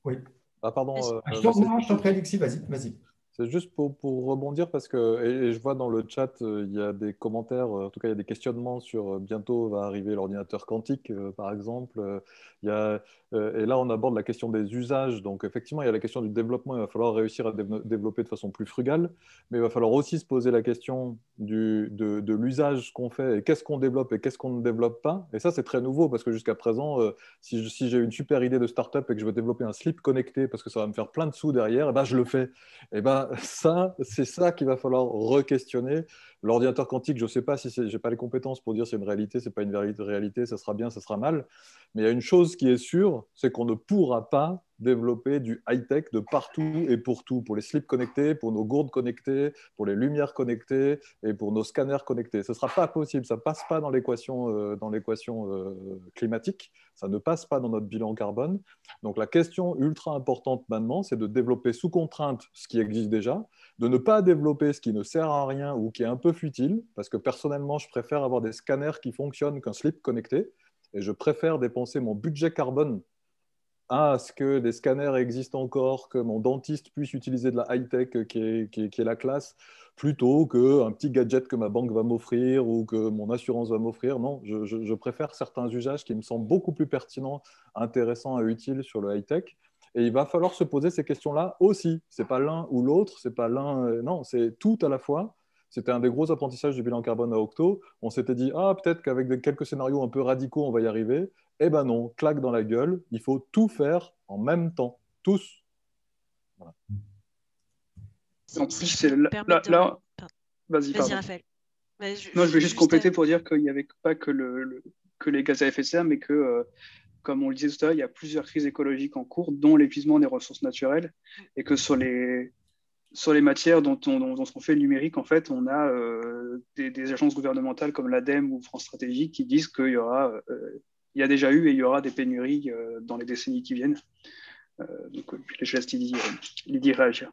oui. Ah, pardon. Je t'en prie, Alexis, vas-y. C'est juste pour rebondir parce que, et je vois dans le chat, il y a des commentaires, en tout cas il y a des questionnements sur bientôt va arriver l'ordinateur quantique, par exemple. Et là on aborde la question des usages. Donc effectivement il y a la question du développement, il va falloir réussir à développer de façon plus frugale, mais il va falloir aussi se poser la question de l'usage qu'on fait et qu'est-ce qu'on développe et qu'est-ce qu'on ne développe pas. Et ça c'est très nouveau parce que jusqu'à présent, si j'ai une super idée de start-up et que je veux développer un slip connecté parce que ça va me faire plein de sous derrière, et ben, je le fais. Et ben, c'est ça qu'il va falloir re-questionner. L'ordinateur quantique, je ne sais pas si je n'ai pas les compétences pour dire c'est une réalité, c'est pas une réalité, ça sera bien, ça sera mal. Mais il y a une chose qui est sûre, c'est qu'on ne pourra pas développer du high-tech de partout et pour tout, pour les slips connectés, pour nos gourdes connectées, pour les lumières connectées et pour nos scanners connectés. Ce ne sera pas possible, ça ne passe pas dans l'équation climatique, ça ne passe pas dans notre bilan carbone. Donc la question ultra importante maintenant, c'est de développer sous contrainte ce qui existe déjà, de ne pas développer ce qui ne sert à rien ou qui est un peu futile, parce que personnellement, je préfère avoir des scanners qui fonctionnent qu'un slip connecté, et je préfère dépenser mon budget carbone à ce que des scanners existent encore, que mon dentiste puisse utiliser de la high-tech qui est la classe, plutôt qu'un petit gadget que ma banque va m'offrir ou que mon assurance va m'offrir. Non, je préfère certains usages qui me semblent beaucoup plus pertinents, intéressants et utiles sur le high-tech. Et il va falloir se poser ces questions-là aussi. Ce n'est pas l'un ou l'autre, c'est pas l'un, non, c'est tout à la fois. C'était un des gros apprentissages du bilan carbone à Octo. On s'était dit, peut-être qu'avec quelques scénarios un peu radicaux, on va y arriver. Eh ben non, claque dans la gueule. Il faut tout faire en même temps. Tous. Voilà. En plus, c'est là. Vas-y, Raphaël. Je vais juste compléter pour dire qu'il n'y avait pas que les gaz à effet de serre, mais que, comme on le disait tout à l'heure, il y a plusieurs crises écologiques en cours, dont l'épuisement des ressources naturelles, et que sur les sur les matières dont on fait le numérique, en fait, on a des agences gouvernementales comme l'ADEME ou France Stratégie qui disent qu'il y aura, il y a déjà eu et il y aura des pénuries dans les décennies qui viennent. Donc, je laisse Lydie réagir.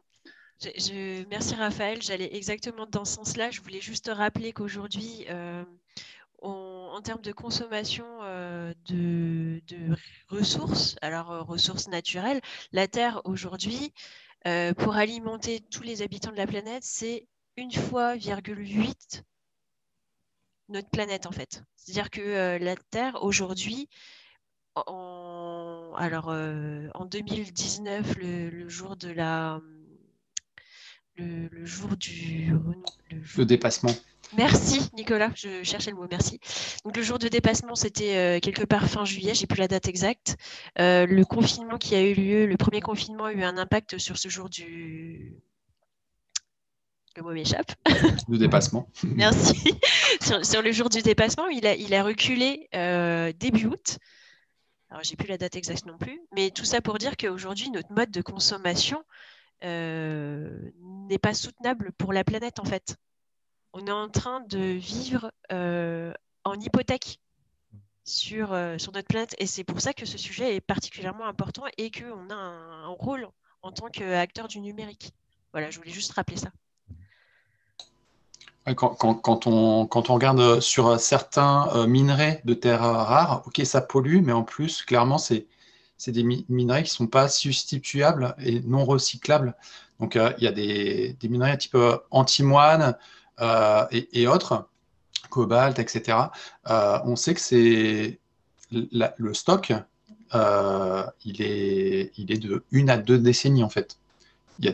Merci Raphaël, j'allais exactement dans ce sens-là. Je voulais juste rappeler qu'aujourd'hui, en termes de consommation de ressources, alors ressources naturelles, la Terre aujourd'hui, pour alimenter tous les habitants de la planète, c'est 1,8 fois notre planète en fait. C'est-à-dire que la Terre aujourd'hui, en 2019, le jour de le jour du Le dépassement. Merci Nicolas, je cherchais le mot, merci. Donc le jour de dépassement, c'était quelque part fin juillet, j'ai plus la date exacte. Le confinement qui a eu lieu, le premier confinement a eu un impact sur ce jour du... Le mot m'échappe. Le dépassement. Merci. sur le jour du dépassement, il a reculé début août. Alors j'ai plus la date exacte non plus, mais tout ça pour dire qu'aujourd'hui, notre mode de consommation n'est pas soutenable pour la planète en fait. On est en train de vivre en hypothèque sur notre planète. Et c'est pour ça que ce sujet est particulièrement important et qu'on a un rôle en tant qu'acteur du numérique. Voilà, je voulais juste rappeler ça. Quand on regarde sur certains minerais de terres rares, ok, ça pollue, mais en plus, clairement, c'est des minerais qui ne sont pas substituables et non recyclables. Donc, il y a des minerais type antimoine, et autres, cobalt, etc. On sait que le stock, il est de 1 à 2 décennies en fait. Il y a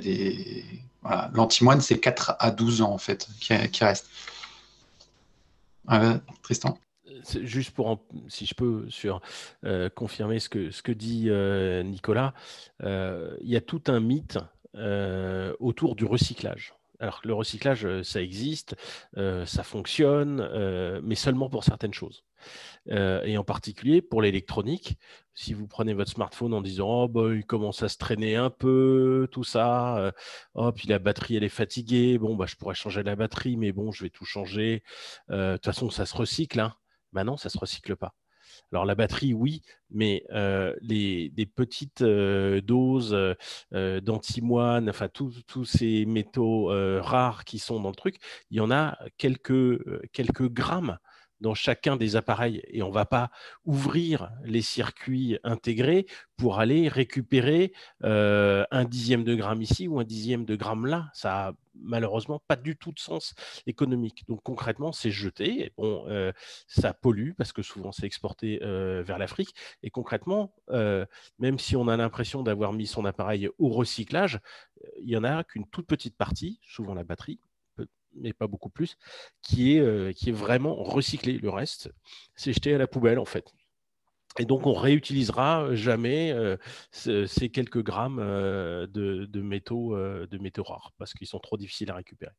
voilà, l'antimoine, c'est 4 à 12 ans en fait qui reste. Tristan. Juste si je peux, confirmer ce que dit Nicolas, il y a tout un mythe autour du recyclage. Alors que le recyclage, ça existe, ça fonctionne, mais seulement pour certaines choses. Et en particulier pour l'électronique, si vous prenez votre smartphone en disant « Oh, bah, il commence à se traîner un peu, tout ça. Oh, puis la batterie, elle est fatiguée. Bon, bah, je pourrais changer la batterie, mais bon, je vais tout changer. De toute façon, ça se recycle. Hein. » Ben non, ça ne se recycle pas. Alors la batterie, oui, mais des petites doses d'antimoine, enfin tous ces métaux rares qui sont dans le truc, il y en a quelques grammes dans chacun des appareils et on ne va pas ouvrir les circuits intégrés pour aller récupérer 1/10 de gramme ici ou 1/10 de gramme là. Ça n'a malheureusement pas du tout de sens économique. Donc concrètement, c'est jeté. Et bon, ça pollue parce que souvent c'est exporté vers l'Afrique. Et concrètement, même si on a l'impression d'avoir mis son appareil au recyclage, il n'y en a qu'une toute petite partie, souvent la batterie, mais pas beaucoup plus, qui est vraiment recyclé. Le reste, c'est jeté à la poubelle en fait. Et donc, on réutilisera jamais ces quelques grammes de métaux rares parce qu'ils sont trop difficiles à récupérer.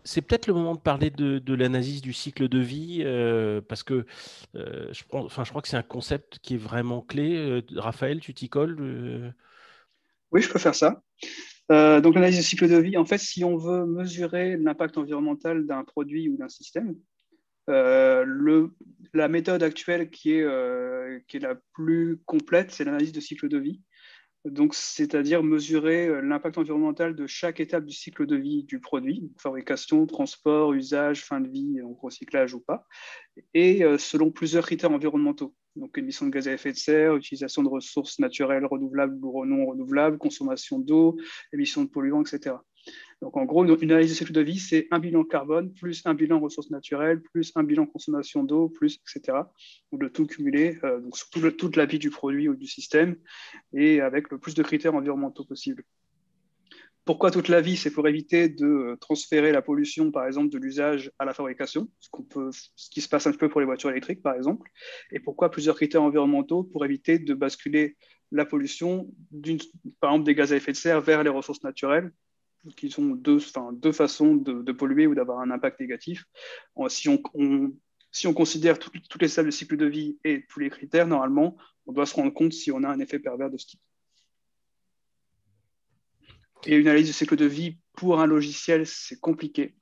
C'est peut-être le moment de parler de l'analyse du cycle de vie parce que je crois que c'est un concept qui est vraiment clé. Raphaël, tu t'y colles Oui, je peux faire ça. Donc, l'analyse du cycle de vie, en fait, si on veut mesurer l'impact environnemental d'un produit ou d'un système, la méthode actuelle qui est la plus complète, c'est l'analyse de cycle de vie. Donc, c'est-à-dire mesurer l'impact environnemental de chaque étape du cycle de vie du produit, fabrication, transport, usage, fin de vie, donc recyclage ou pas, et selon plusieurs critères environnementaux. Donc, émissions de gaz à effet de serre, utilisation de ressources naturelles renouvelables ou non renouvelables, consommation d'eau, émissions de polluants, etc. Donc, en gros, une analyse de cycle de vie, c'est un bilan carbone, plus un bilan ressources naturelles, plus un bilan consommation d'eau, plus, etc. Donc, de tout cumuler, donc sur toute la vie du produit ou du système, et avec le plus de critères environnementaux possible. Pourquoi toute la vie? C'est pour éviter de transférer la pollution, par exemple, de l'usage à la fabrication, ce qui se passe un peu pour les voitures électriques, par exemple. Et pourquoi plusieurs critères environnementaux? Pour éviter de basculer la pollution, par exemple, des gaz à effet de serre vers les ressources naturelles, qui sont deux façons de polluer ou d'avoir un impact négatif. Si on Si on considère toutes les stades de cycle de vie et tous les critères, normalement, on doit se rendre compte si on a un effet pervers de ce type. Et une analyse de cycle de vie pour un logiciel, c'est compliqué.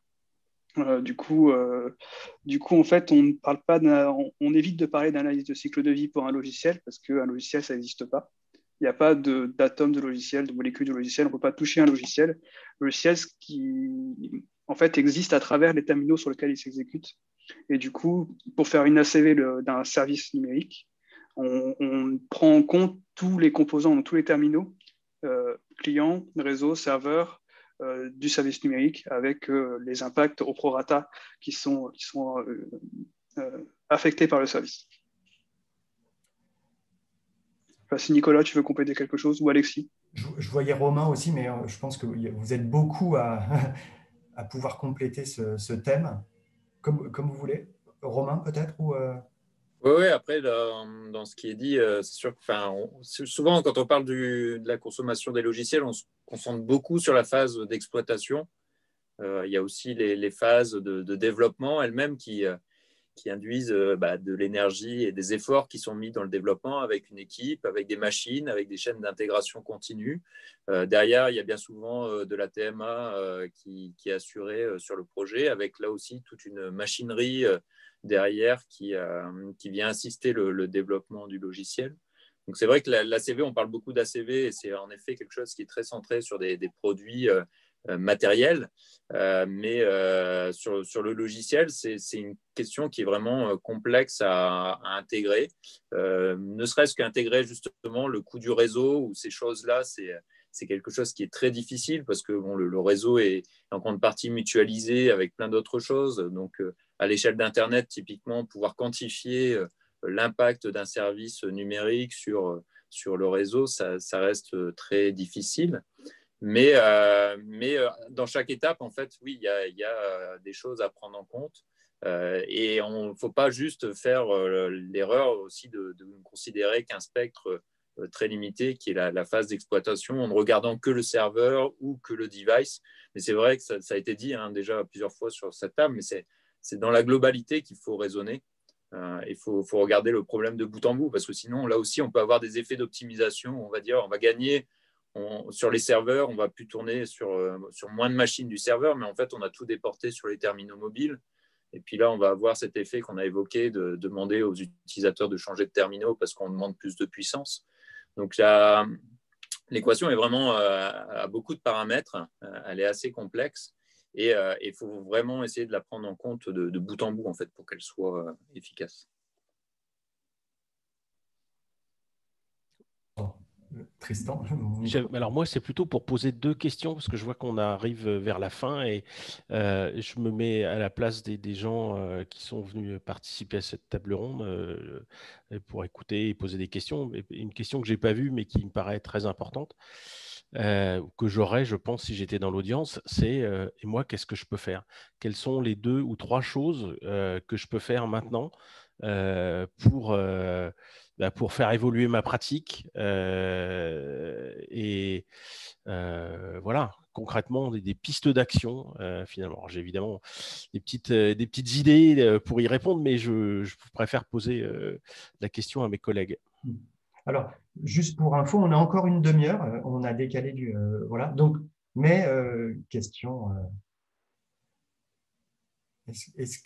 Du coup, en fait, on évite de parler d'analyse de cycle de vie pour un logiciel parce qu'un logiciel, ça n'existe pas. Il n'y a pas d'atomes de logiciel, de molécules de logiciel. On ne peut pas toucher un logiciel. Le logiciel, qui en fait existe à travers les terminaux sur lesquels il s'exécute. Et du coup, pour faire une ACV d'un service numérique, on prend en compte tous les composants, donc tous les terminaux, clients, réseau, serveur, du service numérique avec les impacts au prorata qui sont affectés par le service. Enfin, si Nicolas, tu veux compléter quelque chose, ou Alexis? Je voyais Romain aussi, mais je pense que vous êtes beaucoup à, à pouvoir compléter ce thème, comme vous voulez. Romain, peut-être ou Oui, après, dans ce qui est dit, c'est sûr que souvent, quand on parle de la consommation des logiciels, on se concentre beaucoup sur la phase d'exploitation. Il y a aussi les phases de développement elles-mêmes qui induisent de l'énergie et des efforts qui sont mis dans le développement avec une équipe, avec des machines, avec des chaînes d'intégration continue. Derrière, il y a bien souvent de la TMA qui est assurée sur le projet, avec là aussi toute une machinerie derrière qui vient assister le développement du logiciel. Donc c'est vrai que l'ACV, on parle beaucoup d'ACV et c'est en effet quelque chose qui est très centré sur des produits matériels, mais sur le logiciel, c'est une question qui est vraiment complexe à intégrer, ne serait-ce qu'intégrer justement le coût du réseau ou ces choses-là, c'est quelque chose qui est très difficile parce que bon, le réseau est en grande partie mutualisé avec plein d'autres choses. Donc, à l'échelle d'Internet, typiquement, pouvoir quantifier l'impact d'un service numérique sur le réseau, ça reste très difficile. Mais dans chaque étape, en fait, oui, il y a des choses à prendre en compte. Et il ne faut pas juste faire l'erreur aussi de considérer qu'un spectre très limité, qui est la phase d'exploitation, en ne regardant que le serveur ou que le device. Mais c'est vrai que ça a été dit déjà plusieurs fois sur cette table, mais c'est dans la globalité qu'il faut raisonner. Il faut regarder le problème de bout en bout, parce que sinon, là aussi, on peut avoir des effets d'optimisation. On va dire, on va gagner sur les serveurs, on va plus tourner sur moins de machines du serveur, mais en fait, on a tout déporté sur les terminaux mobiles. Et puis là, on va avoir cet effet qu'on a évoqué de demander aux utilisateurs de changer de terminaux parce qu'on demande plus de puissance. Donc, l'équation est vraiment à beaucoup de paramètres. Elle est assez complexe et il faut vraiment essayer de la prendre en compte de bout en bout en fait, pour qu'elle soit efficace. Tristan? Alors moi, c'est plutôt pour poser deux questions, parce que je vois qu'on arrive vers la fin et je me mets à la place des gens qui sont venus participer à cette table ronde pour écouter et poser des questions. Une question que je n'ai pas vue, mais qui me paraît très importante, que j'aurais, je pense, si j'étais dans l'audience, c'est et moi, qu'est-ce que je peux faire? Quelles sont les 2 ou 3 choses que je peux faire maintenant pour faire évoluer ma pratique et voilà, concrètement des pistes d'action finalement. Alors, j'ai évidemment des petites idées pour y répondre, mais je préfère poser la question à mes collègues. Alors, juste pour info, on a encore une demi-heure, on a décalé voilà. Donc, mais question, est-ce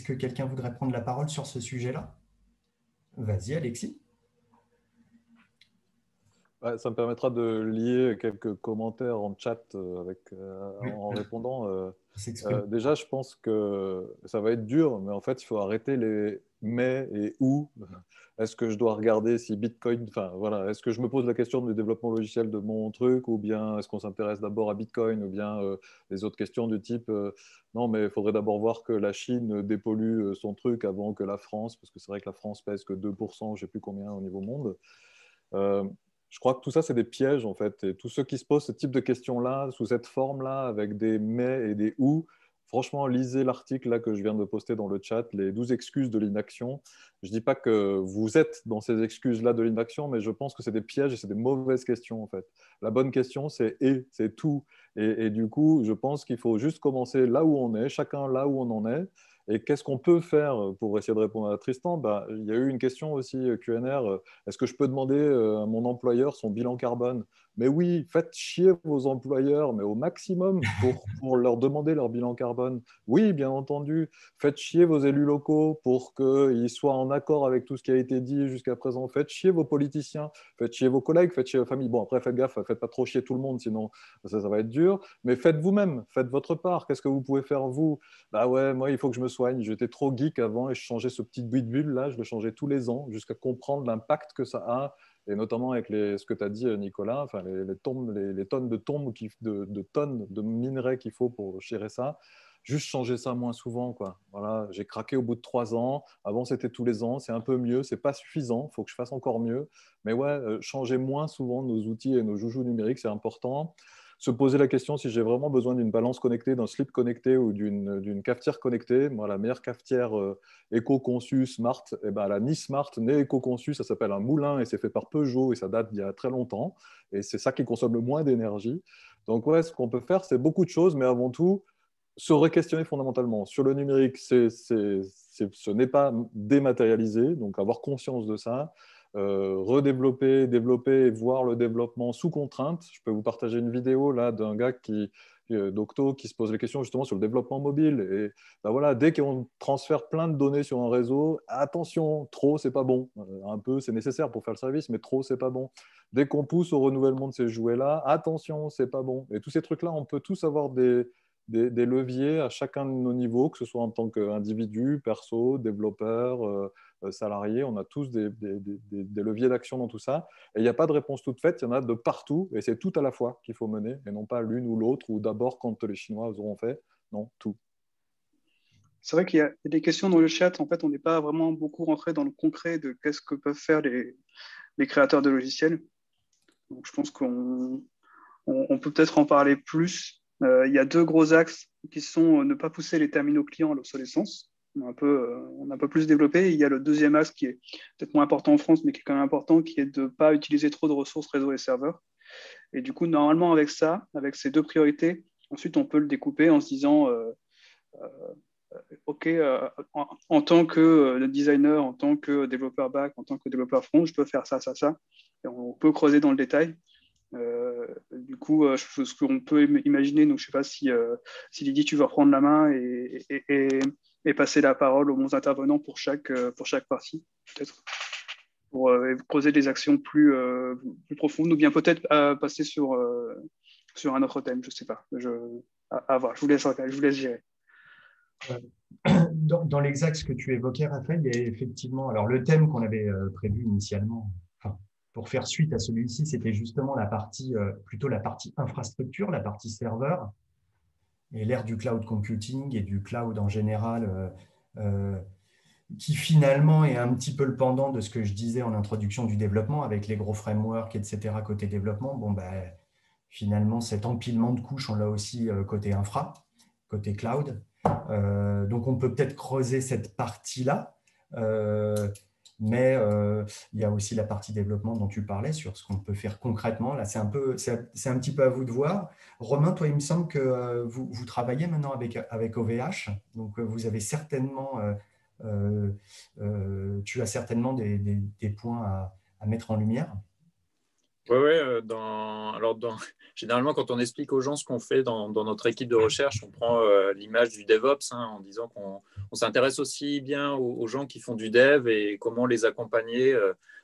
que quelqu'un voudrait prendre la parole sur ce sujet-là? Vas-y, Alexis. Ça me permettra de lier quelques commentaires en chat en répondant. Déjà, je pense que ça va être dur, mais en fait, il faut arrêter les mais et où. Est-ce que je dois regarder si Bitcoin, enfin voilà, est-ce que je me pose la question du développement logiciel de mon truc, ou bien est-ce qu'on s'intéresse d'abord à Bitcoin, ou bien les autres questions du type non, mais il faudrait d'abord voir que la Chine dépollue son truc avant que la France, parce que c'est vrai que la France pèse que 2%, je ne sais plus combien au niveau monde. Je crois que tout ça, c'est des pièges, en fait. Et tous ceux qui se posent ce type de questions-là, sous cette forme-là, avec des mais et des ou, franchement, lisez l'article là que je viens de poster dans le chat, les 12 excuses de l'inaction. Je ne dis pas que vous êtes dans ces excuses-là de l'inaction, mais je pense que c'est des pièges et c'est des mauvaises questions, en fait. La bonne question, c'est « et », c'est tout. Et du coup, je pense qu'il faut juste commencer là où on est, chacun là où on en est, Et qu'est-ce qu'on peut faire pour essayer de répondre à Tristan? Il y a eu une question aussi QNR. Est-ce que je peux demander à mon employeur son bilan carbone? Mais oui, faites chier vos employeurs, mais au maximum pour leur demander leur bilan carbone. Oui, bien entendu. Faites chier vos élus locaux pour qu'ils soient en accord avec tout ce qui a été dit jusqu'à présent. Faites chier vos politiciens, faites chier vos collègues, faites chier vos familles. Bon, après, faites gaffe, faites pas trop chier tout le monde, sinon ça va être dur. Mais faites vous-même, faites votre part. Qu'est-ce que vous pouvez faire vous? Bah ouais, moi, il faut que je me soigne. J'étais trop geek avant et je changeais ce petit bulle là, je le changeais tous les ans jusqu'à comprendre l'impact que ça a. Et notamment avec ce que tu as dit, Nicolas, enfin, les tonnes de tombes, de tonnes de minerais qu'il faut pour gérer ça. Juste changer ça moins souvent, quoi. Voilà, j'ai craqué au bout de 3 ans. Avant, c'était tous les ans. C'est un peu mieux. C'est pas suffisant. Il faut que je fasse encore mieux. Mais ouais, changer moins souvent nos outils et nos joujoux numériques, c'est important. Se poser la question si j'ai vraiment besoin d'une balance connectée, d'un slip connecté ou d'une cafetière connectée. Moi, la meilleure cafetière éco-conçue smart, eh ben, elle a ni smart ni éco-conçue. Ça s'appelle un moulin et c'est fait par Peugeot et ça date d'il y a très longtemps. Et c'est ça qui consomme le moins d'énergie. Donc ouais, ce qu'on peut faire, c'est beaucoup de choses, mais avant tout, se re-questionner fondamentalement. Sur le numérique, ce n'est pas dématérialisé, donc avoir conscience de ça. Redévelopper, développer et voir le développement sous contrainte. Je peux vous partager une vidéo là d'un gars d'Octo qui se pose les questions justement sur le développement mobile. Et ben voilà, dès qu'on transfère plein de données sur un réseau, attention, trop c'est pas bon. Un peu c'est nécessaire pour faire le service, mais trop c'est pas bon. Dès qu'on pousse au renouvellement de ces jouets-là, attention, c'est pas bon. Et tous ces trucs-là, on peut tous avoir des leviers à chacun de nos niveaux, que ce soit en tant qu'individu, perso, développeur, salarié. On a tous des leviers d'action dans tout ça. Et il n'y a pas de réponse toute faite, il y en a de partout. Et c'est tout à la fois qu'il faut mener, et non pas l'une ou l'autre, ou d'abord quand les Chinois auront fait. Non, tout. C'est vrai qu'il y a des questions dans le chat. En fait, on n'est pas vraiment beaucoup rentré dans le concret de qu'est-ce que peuvent faire les créateurs de logiciels. Donc, je pense qu'on peut peut-être en parler plus. Il y a 2 gros axes qui sont ne pas pousser les terminaux clients à l'obsolescence. On a un peu plus développé. Et il y a le deuxième axe qui est peut-être moins important en France, mais qui est quand même important, qui est de ne pas utiliser trop de ressources réseau et serveurs. Et du coup, normalement, avec ça, avec ces 2 priorités, ensuite, on peut le découper en se disant OK, en tant que designer, en tant que développeur back, en tant que développeur front, je peux faire ça, ça, ça. Et on peut creuser dans le détail. Du coup, ce qu'on peut imaginer, donc je ne sais pas si Lydie, tu vas reprendre la main et passer la parole aux bons intervenants pour chaque partie, peut-être, pour creuser des actions plus profondes, ou bien peut-être passer sur un autre thème, je ne sais pas. À voir, je vous laisse gérer. Dans les axes que tu évoquais, Raphaël, il y a effectivement, alors le thème qu'on avait prévu initialement, pour faire suite à celui-ci, c'était justement plutôt la partie infrastructure, la partie serveur, et l'ère du cloud computing et du cloud en général, qui finalement est un petit peu le pendant de ce que je disais en introduction du développement, avec les gros frameworks, etc. côté développement. Bon, finalement, cet empilement de couches, on l'a aussi côté infra, côté cloud. Donc, on peut peut-être creuser cette partie-là. Mais il y a aussi la partie développement dont tu parlais sur ce qu'on peut faire concrètement. Là, c'est un petit peu à vous de voir. Romain, toi, il me semble que vous travaillez maintenant avec OVH. Donc, vous avez certainement, tu as certainement des points à mettre en lumière. Oui, généralement, quand on explique aux gens ce qu'on fait dans notre équipe de recherche, on prend l'image du DevOps en disant qu'on s'intéresse aussi bien aux gens qui font du dev et comment les accompagner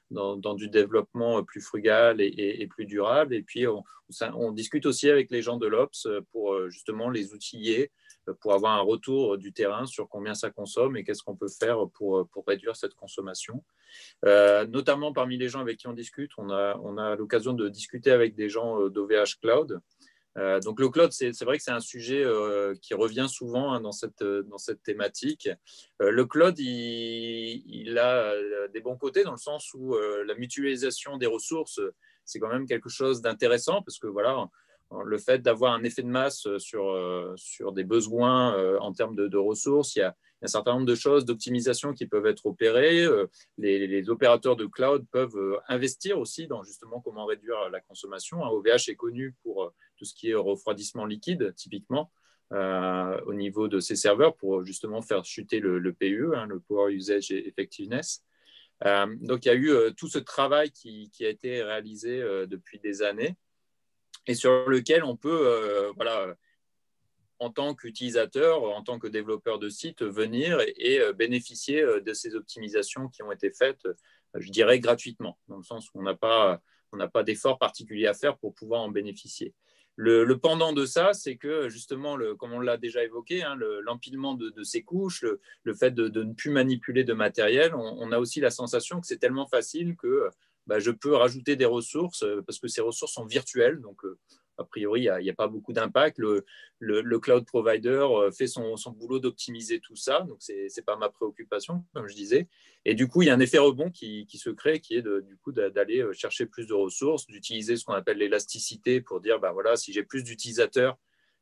dans du développement plus frugal et plus durable. Et puis, on discute aussi avec les gens de l'Ops pour justement les outiller, pour avoir un retour du terrain sur combien ça consomme et qu'est-ce qu'on peut faire pour réduire cette consommation. Notamment parmi les gens avec qui on discute, on a l'occasion de discuter avec des gens d'OVH Cloud. Donc le cloud, c'est vrai que c'est un sujet qui revient souvent dans cette thématique. Le cloud, il a des bons côtés dans le sens où la mutualisation des ressources, c'est quand même quelque chose d'intéressant parce que voilà, le fait d'avoir un effet de masse sur des besoins en termes de ressources, il y a un certain nombre de choses d'optimisation qui peuvent être opérées. Les opérateurs de cloud peuvent investir aussi dans justement comment réduire la consommation. OVH est connu pour tout ce qui est refroidissement liquide, typiquement. au niveau de ces serveurs pour justement faire chuter le PUE, le Power Usage Effectiveness. Donc, il y a eu tout ce travail qui a été réalisé depuis des années et sur lequel on peut, en tant qu'utilisateur, en tant que développeur de site, venir et bénéficier de ces optimisations qui ont été faites, je dirais, gratuitement, dans le sens où on n'a pas d'effort particulier à faire pour pouvoir en bénéficier. Le pendant de ça, c'est que justement, comme on l'a déjà évoqué, l'empilement de ces couches, le fait de ne plus manipuler de matériel, on a aussi la sensation que c'est tellement facile que je peux rajouter des ressources parce que ces ressources sont virtuelles. Donc, a priori, il n'y a pas beaucoup d'impact. Le cloud provider fait son boulot d'optimiser tout ça. Donc, ce n'est pas ma préoccupation, comme je disais. Et du coup, il y a un effet rebond qui se crée, qui est d'aller chercher plus de ressources, d'utiliser ce qu'on appelle l'élasticité pour dire, si j'ai plus d'utilisateurs,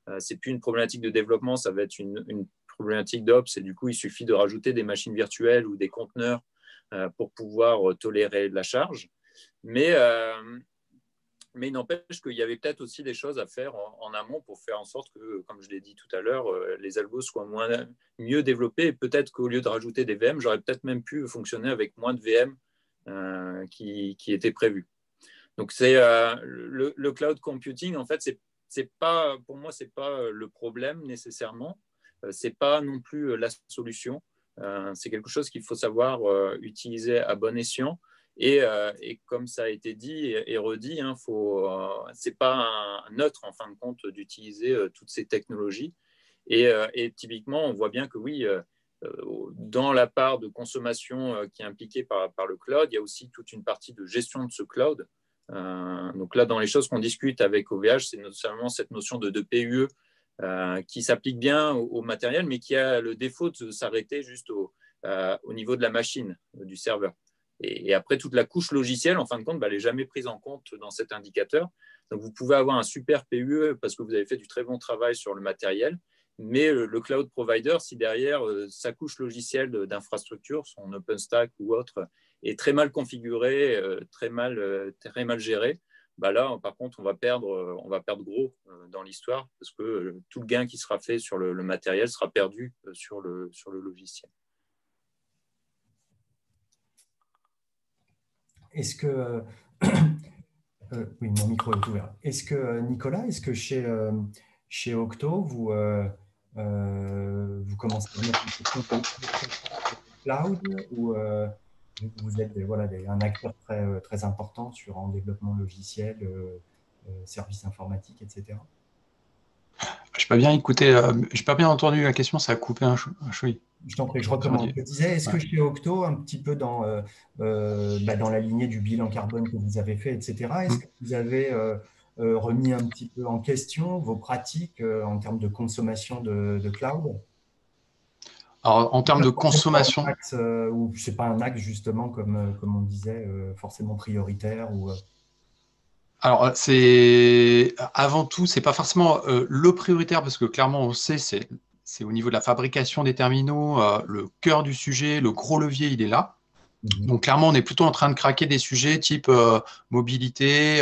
ce n'est plus une problématique de développement, ça va être une problématique d'ops. Et du coup, il suffit de rajouter des machines virtuelles ou des conteneurs pour pouvoir tolérer la charge. Mais il n'empêche qu'il y avait peut-être aussi des choses à faire en amont pour faire en sorte que, comme je l'ai dit tout à l'heure, les algos soient mieux développés. Et peut-être qu'au lieu de rajouter des VM, j'aurais peut-être même pu fonctionner avec moins de VM qui étaient prévus. Donc, c'est le cloud computing, en fait, pour moi, ce n'est pas le problème nécessairement. Ce n'est pas non plus la solution. C'est quelque chose qu'il faut savoir utiliser à bon escient. Et comme ça a été dit et redit, ce n'est pas neutre en fin de compte d'utiliser toutes ces technologies. Et typiquement, on voit bien que oui, dans la part de consommation qui est impliquée par le cloud, il y a aussi toute une partie de gestion de ce cloud. Donc là, dans les choses qu'on discute avec OVH, c'est notamment cette notion de PUE qui s'applique bien au matériel, mais qui a le défaut de s'arrêter juste au niveau de la machine, du serveur. Et après, toute la couche logicielle, en fin de compte, elle n'est jamais prise en compte dans cet indicateur. Donc, vous pouvez avoir un super PUE parce que vous avez fait du très bon travail sur le matériel, mais le cloud provider, si derrière sa couche logicielle d'infrastructure, son OpenStack ou autre, est très mal configurée, très mal gérée, là, par contre, on va perdre gros dans l'histoire parce que tout le gain qui sera fait sur le matériel sera perdu sur le logiciel. Est-ce que oui, mon micro est ouvert. Est-ce que Nicolas, chez Octo, vous commencez à mettre une question cloud ou vous êtes un acteur très important en développement logiciel, services informatiques, etc. Je n'ai pas bien écouté, je n'ai pas bien entendu la question, ça a coupé un chouï. Je t'en prie, je recommence. Je disais, est-ce que chez Octo, un petit peu dans la lignée du bilan carbone que vous avez fait, etc., est-ce que vous avez remis un petit peu en question vos pratiques en termes de consommation de cloud? Alors, en termes de consommation… Ou ce n'est pas un axe, justement, comme on disait, forcément prioritaire ou… Alors, avant tout, ce n'est pas forcément le prioritaire parce que clairement, on sait, c'est au niveau de la fabrication des terminaux, le cœur du sujet, le gros levier, il est là. Donc, clairement, on est plutôt en train de craquer des sujets type mobilité,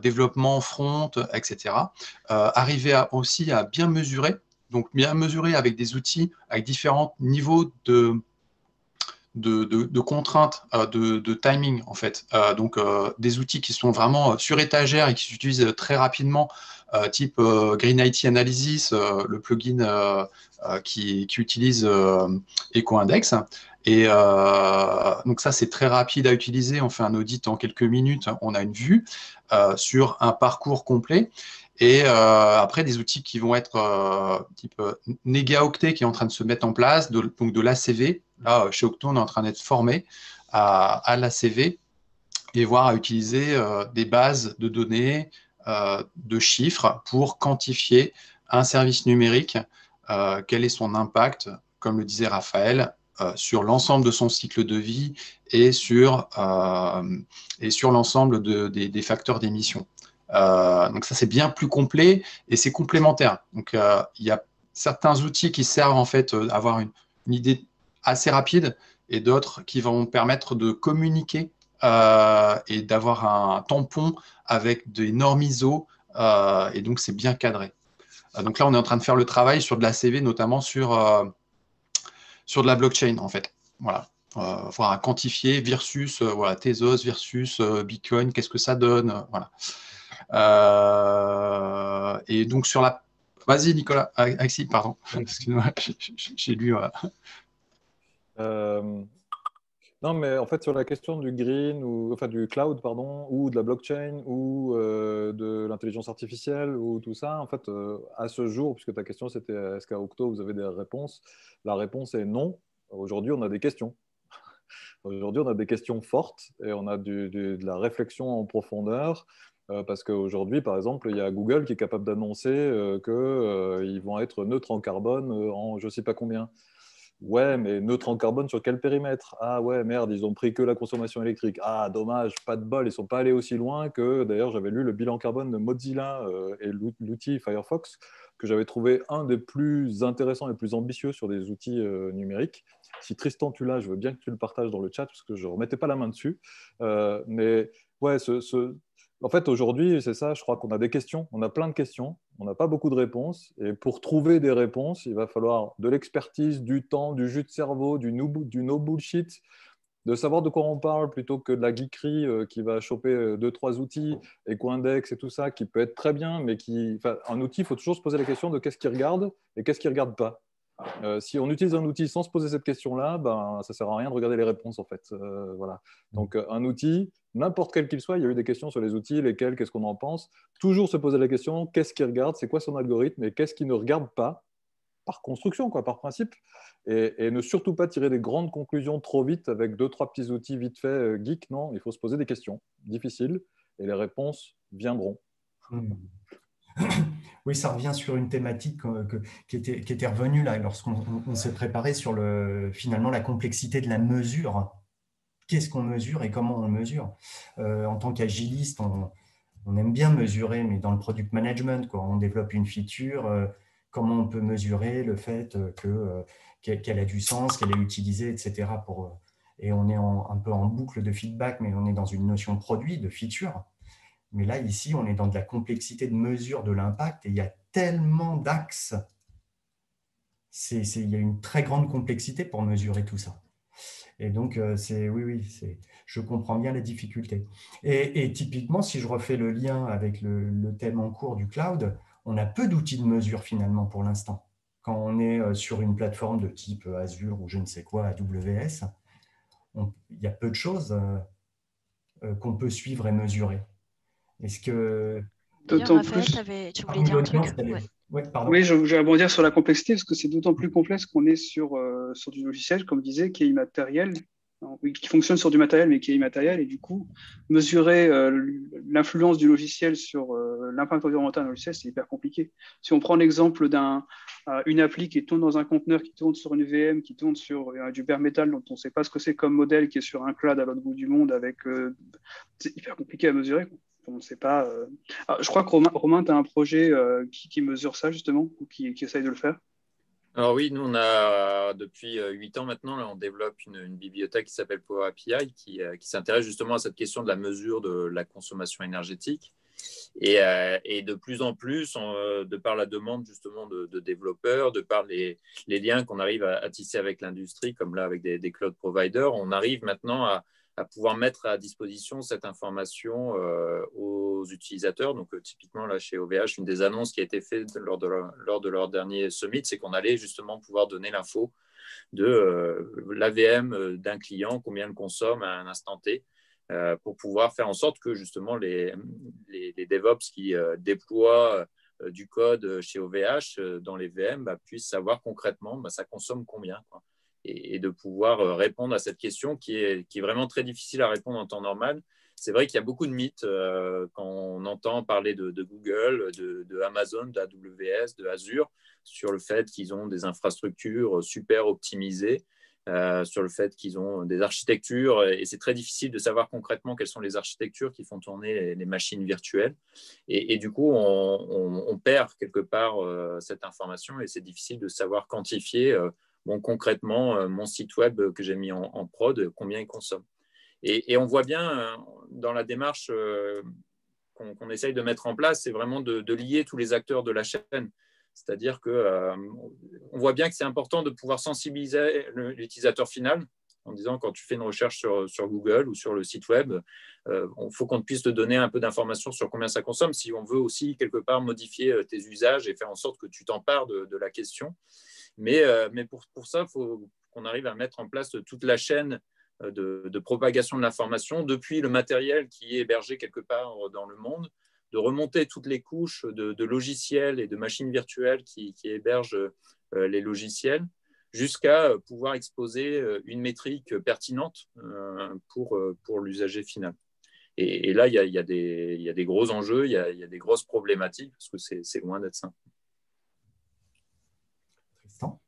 développement front, etc. Arriver aussi à bien mesurer, donc bien mesurer avec des outils, avec différents niveaux de contraintes, de timing, en fait. Donc, des outils qui sont vraiment sur étagère et qui s'utilisent très rapidement, type Green IT Analysis, le plugin qui utilise EcoIndex. Et donc, ça, c'est très rapide à utiliser. On fait un audit en quelques minutes. On a une vue sur un parcours complet. Et après, des outils qui vont être type NegaOctet qui est en train de se mettre en place, donc de l'ACV. Là, chez Octo, on est en train d'être formé à l'ACV et voir à utiliser des bases de données, de chiffres pour quantifier un service numérique, quel est son impact, comme le disait Raphaël, sur l'ensemble de son cycle de vie et sur l'ensemble des facteurs d'émission. Donc ça, c'est bien plus complet et c'est complémentaire. Donc, il y a certains outils qui servent en fait à avoir une idée assez rapide et d'autres qui vont permettre de communiquer et d'avoir un tampon avec des normes ISO et donc c'est bien cadré. Donc là, on est en train de faire le travail sur de la CV, notamment sur de la blockchain, en fait. Voilà. Voir à quantifier versus voilà, Tezos versus Bitcoin, qu'est-ce que ça donne, voilà. Et donc sur la... Vas-y Nicolas, Axi, pardon, excuse-moi, j'ai lu... Non, mais en fait, sur la question du green, ou enfin du cloud, pardon, ou de la blockchain, ou de l'intelligence artificielle, ou tout ça, en fait, à ce jour, puisque ta question c'était est-ce qu'à Octo vous avez des réponses, la réponse est non. Aujourd'hui, on a des questions. Aujourd'hui, on a des questions fortes et on a de la réflexion en profondeur. Parce qu'aujourd'hui, par exemple, il y a Google qui est capable d'annoncer qu'ils vont être neutres en carbone en je ne sais pas combien. Ouais, mais neutre en carbone sur quel périmètre? Ah ouais, merde, ils ont pris que la consommation électrique. Ah, dommage, pas de bol, ils sont pas allés aussi loin que, d'ailleurs, j'avais lu le bilan carbone de Mozilla et l'outil Firefox, que j'avais trouvé un des plus intéressants et plus ambitieux sur des outils numériques. Si Tristan, tu l'as, je veux bien que tu le partages dans le chat, parce que je ne remettais pas la main dessus. Mais ouais, en fait, aujourd'hui, c'est ça, je crois qu'on a des questions, on a plein de questions, on n'a pas beaucoup de réponses, et pour trouver des réponses, il va falloir de l'expertise, du temps, du jus de cerveau, du no bullshit, de savoir de quoi on parle plutôt que de la geekerie qui va choper 2-3 outils, Ecoindex et tout ça, qui peut être très bien, mais un outil, il faut toujours se poser la question de qu'est-ce qu'il regarde et qu'est-ce qu'il ne regarde pas. Si on utilise un outil sans se poser cette question-là, ben, ça ne sert à rien de regarder les réponses, en fait. Voilà. Donc, un outil, n'importe quel qu'il soit, il y a eu des questions sur les outils, lesquels, qu'est-ce qu'on en pense. Toujours se poser la question, qu'est-ce qu'il regarde, c'est quoi son algorithme et qu'est-ce qu'il ne regarde pas, par construction, quoi, par principe. Et ne surtout pas tirer des grandes conclusions trop vite avec 2-3 petits outils vite fait geek. Non, il faut se poser des questions difficiles et les réponses viendront. Oui, ça revient sur une thématique qui était revenue là lorsqu'on s'est préparé sur finalement la complexité de la mesure. Qu'est-ce qu'on mesure et comment on le mesure? En tant qu'agiliste, on aime bien mesurer, mais dans le product management, quoi, on développe une feature, comment on peut mesurer le fait qu'elle a du sens, qu'elle est utilisée, etc. Et on est un peu en boucle de feedback, mais on est dans une notion de produit, de feature. Mais là, ici, on est dans de la complexité de mesure de l'impact et il y a tellement d'axes. Il y a une très grande complexité pour mesurer tout ça. Et donc, je comprends bien les difficultés. Et typiquement, si je refais le lien avec le thème en cours du cloud, on a peu d'outils de mesure finalement pour l'instant. Quand on est sur une plateforme de type Azure ou je ne sais quoi, AWS, il y a peu de choses qu'on peut suivre et mesurer. Est-ce que... Raphaël, tu voulais dire un truc? Ouais, oui, je vais rebondir sur la complexité parce que c'est d'autant plus complexe qu'on est sur du logiciel, comme je disais, qui est immatériel, qui fonctionne sur du matériel mais qui est immatériel. Et du coup, mesurer l'influence du logiciel sur l'impact environnemental d'un logiciel, c'est hyper compliqué. Si on prend l'exemple d'une appli qui tourne dans un conteneur, qui tourne sur une VM, qui tourne sur du bare metal dont on ne sait pas ce que c'est comme modèle, qui est sur un cloud à l'autre bout du monde, c'est hyper compliqué à mesurer, quoi. On ne sait pas. Je crois que Romain, tu as un projet qui mesure ça, justement, ou qui essaye de le faire. Alors oui, nous, on a depuis 8 ans maintenant, là, on développe une bibliothèque qui s'appelle Power API, qui s'intéresse justement à cette question de la mesure de la consommation énergétique. Et de plus en plus, de par la demande justement de développeurs, de par les liens qu'on arrive à tisser avec l'industrie, comme là avec des cloud providers, on arrive maintenant à pouvoir mettre à disposition cette information aux utilisateurs. Donc, typiquement, là, chez OVH, une des annonces qui a été faite lors de leur dernier summit, c'est qu'on allait justement pouvoir donner l'info de l'AVM d'un client, combien il consomme à un instant T, pour pouvoir faire en sorte que, justement, les DevOps qui déploient du code chez OVH dans les VM puissent savoir concrètement ça consomme combien, quoi. Et de pouvoir répondre à cette question qui est vraiment très difficile à répondre en temps normal. C'est vrai qu'il y a beaucoup de mythes quand on entend parler de Google, de Amazon, d'AWS, de Azure, sur le fait qu'ils ont des infrastructures super optimisées, sur le fait qu'ils ont des architectures, et c'est très difficile de savoir concrètement quelles sont les architectures qui font tourner les machines virtuelles. Et du coup, on perd quelque part cette information et c'est difficile de savoir quantifier concrètement, mon site web que j'ai mis en prod, combien il consomme. Et on voit bien dans la démarche qu'on essaye de mettre en place, c'est vraiment de lier tous les acteurs de la chaîne. C'est-à-dire qu'on voit bien que c'est important de pouvoir sensibiliser l'utilisateur final en disant quand tu fais une recherche sur Google ou sur le site web, il faut qu'on puisse te donner un peu d'informations sur combien ça consomme si on veut aussi quelque part modifier tes usages et faire en sorte que tu t'empares de la question. Mais pour ça, il faut qu'on arrive à mettre en place toute la chaîne de propagation de l'information depuis le matériel qui est hébergé quelque part dans le monde, de remonter toutes les couches de logiciels et de machines virtuelles qui hébergent les logiciels, jusqu'à pouvoir exposer une métrique pertinente pour l'usager final. Et là, il y a des gros enjeux, il y a des grosses problématiques, parce que c'est loin d'être simple. Tristan ?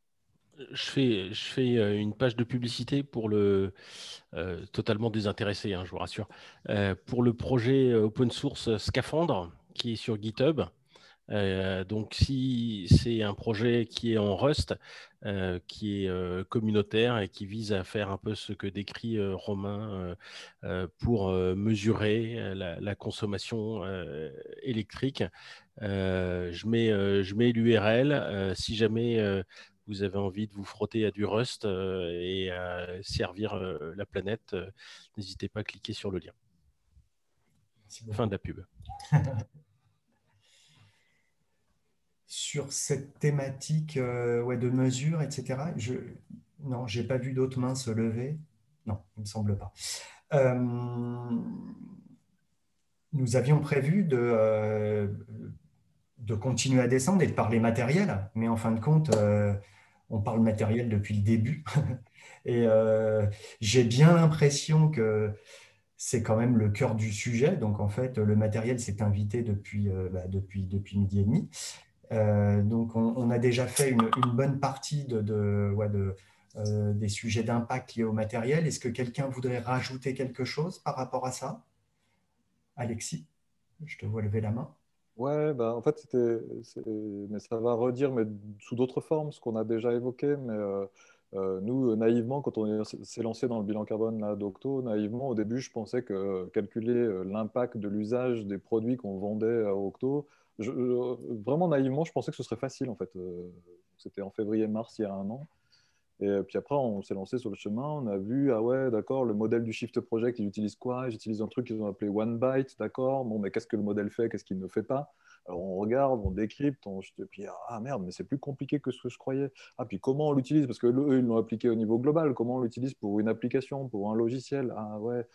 Je fais une page de publicité pour le totalement désintéressé, hein, je vous rassure, pour le projet open source Scaphandre qui est sur GitHub. Donc, si c'est un projet qui est en Rust, qui est communautaire et qui vise à faire un peu ce que décrit Romain pour mesurer la consommation électrique, je mets l'URL. Si jamais vous avez envie de vous frotter à du Rust et à servir la planète, n'hésitez pas à cliquer sur le lien. Fin de la pub. Sur cette thématique de mesure, etc., non, je n'ai pas vu d'autres mains se lever. Non, il ne me semble pas. Nous avions prévu de continuer à descendre et de parler matériel, mais en fin de compte, on parle matériel depuis le début. Et j'ai bien l'impression que c'est quand même le cœur du sujet. Donc, en fait, le matériel s'est invité depuis midi et demi. Donc, on a déjà fait une bonne partie des sujets d'impact liés au matériel. Est-ce que quelqu'un voudrait rajouter quelque chose par rapport à ça ? Alexis, je te vois lever la main. Ouais, en fait, mais ça va redire, mais sous d'autres formes, ce qu'on a déjà évoqué. Mais nous, naïvement, quand on s'est lancé dans le bilan carbone d'Octo, naïvement, au début, je pensais que calculer l'impact de l'usage des produits qu'on vendait à Octo, vraiment naïvement, je pensais que ce serait facile, en fait. C'était en février-mars, il y a un an. Et puis après, on s'est lancé sur le chemin, on a vu, ah ouais, d'accord, le modèle du Shift Project, il utilise quoi? J'utilise un truc qu'ils ont appelé OneByte, d'accord, bon, mais qu'est-ce que le modèle fait? Qu'est-ce qu'il ne fait pas? Alors on regarde, on décrypte, puis ah merde, mais c'est plus compliqué que ce que je croyais. Ah, puis comment on l'utilise? Parce que eux, ils l'ont appliqué au niveau global, comment on l'utilise pour une application, pour un logiciel? Ah ouais.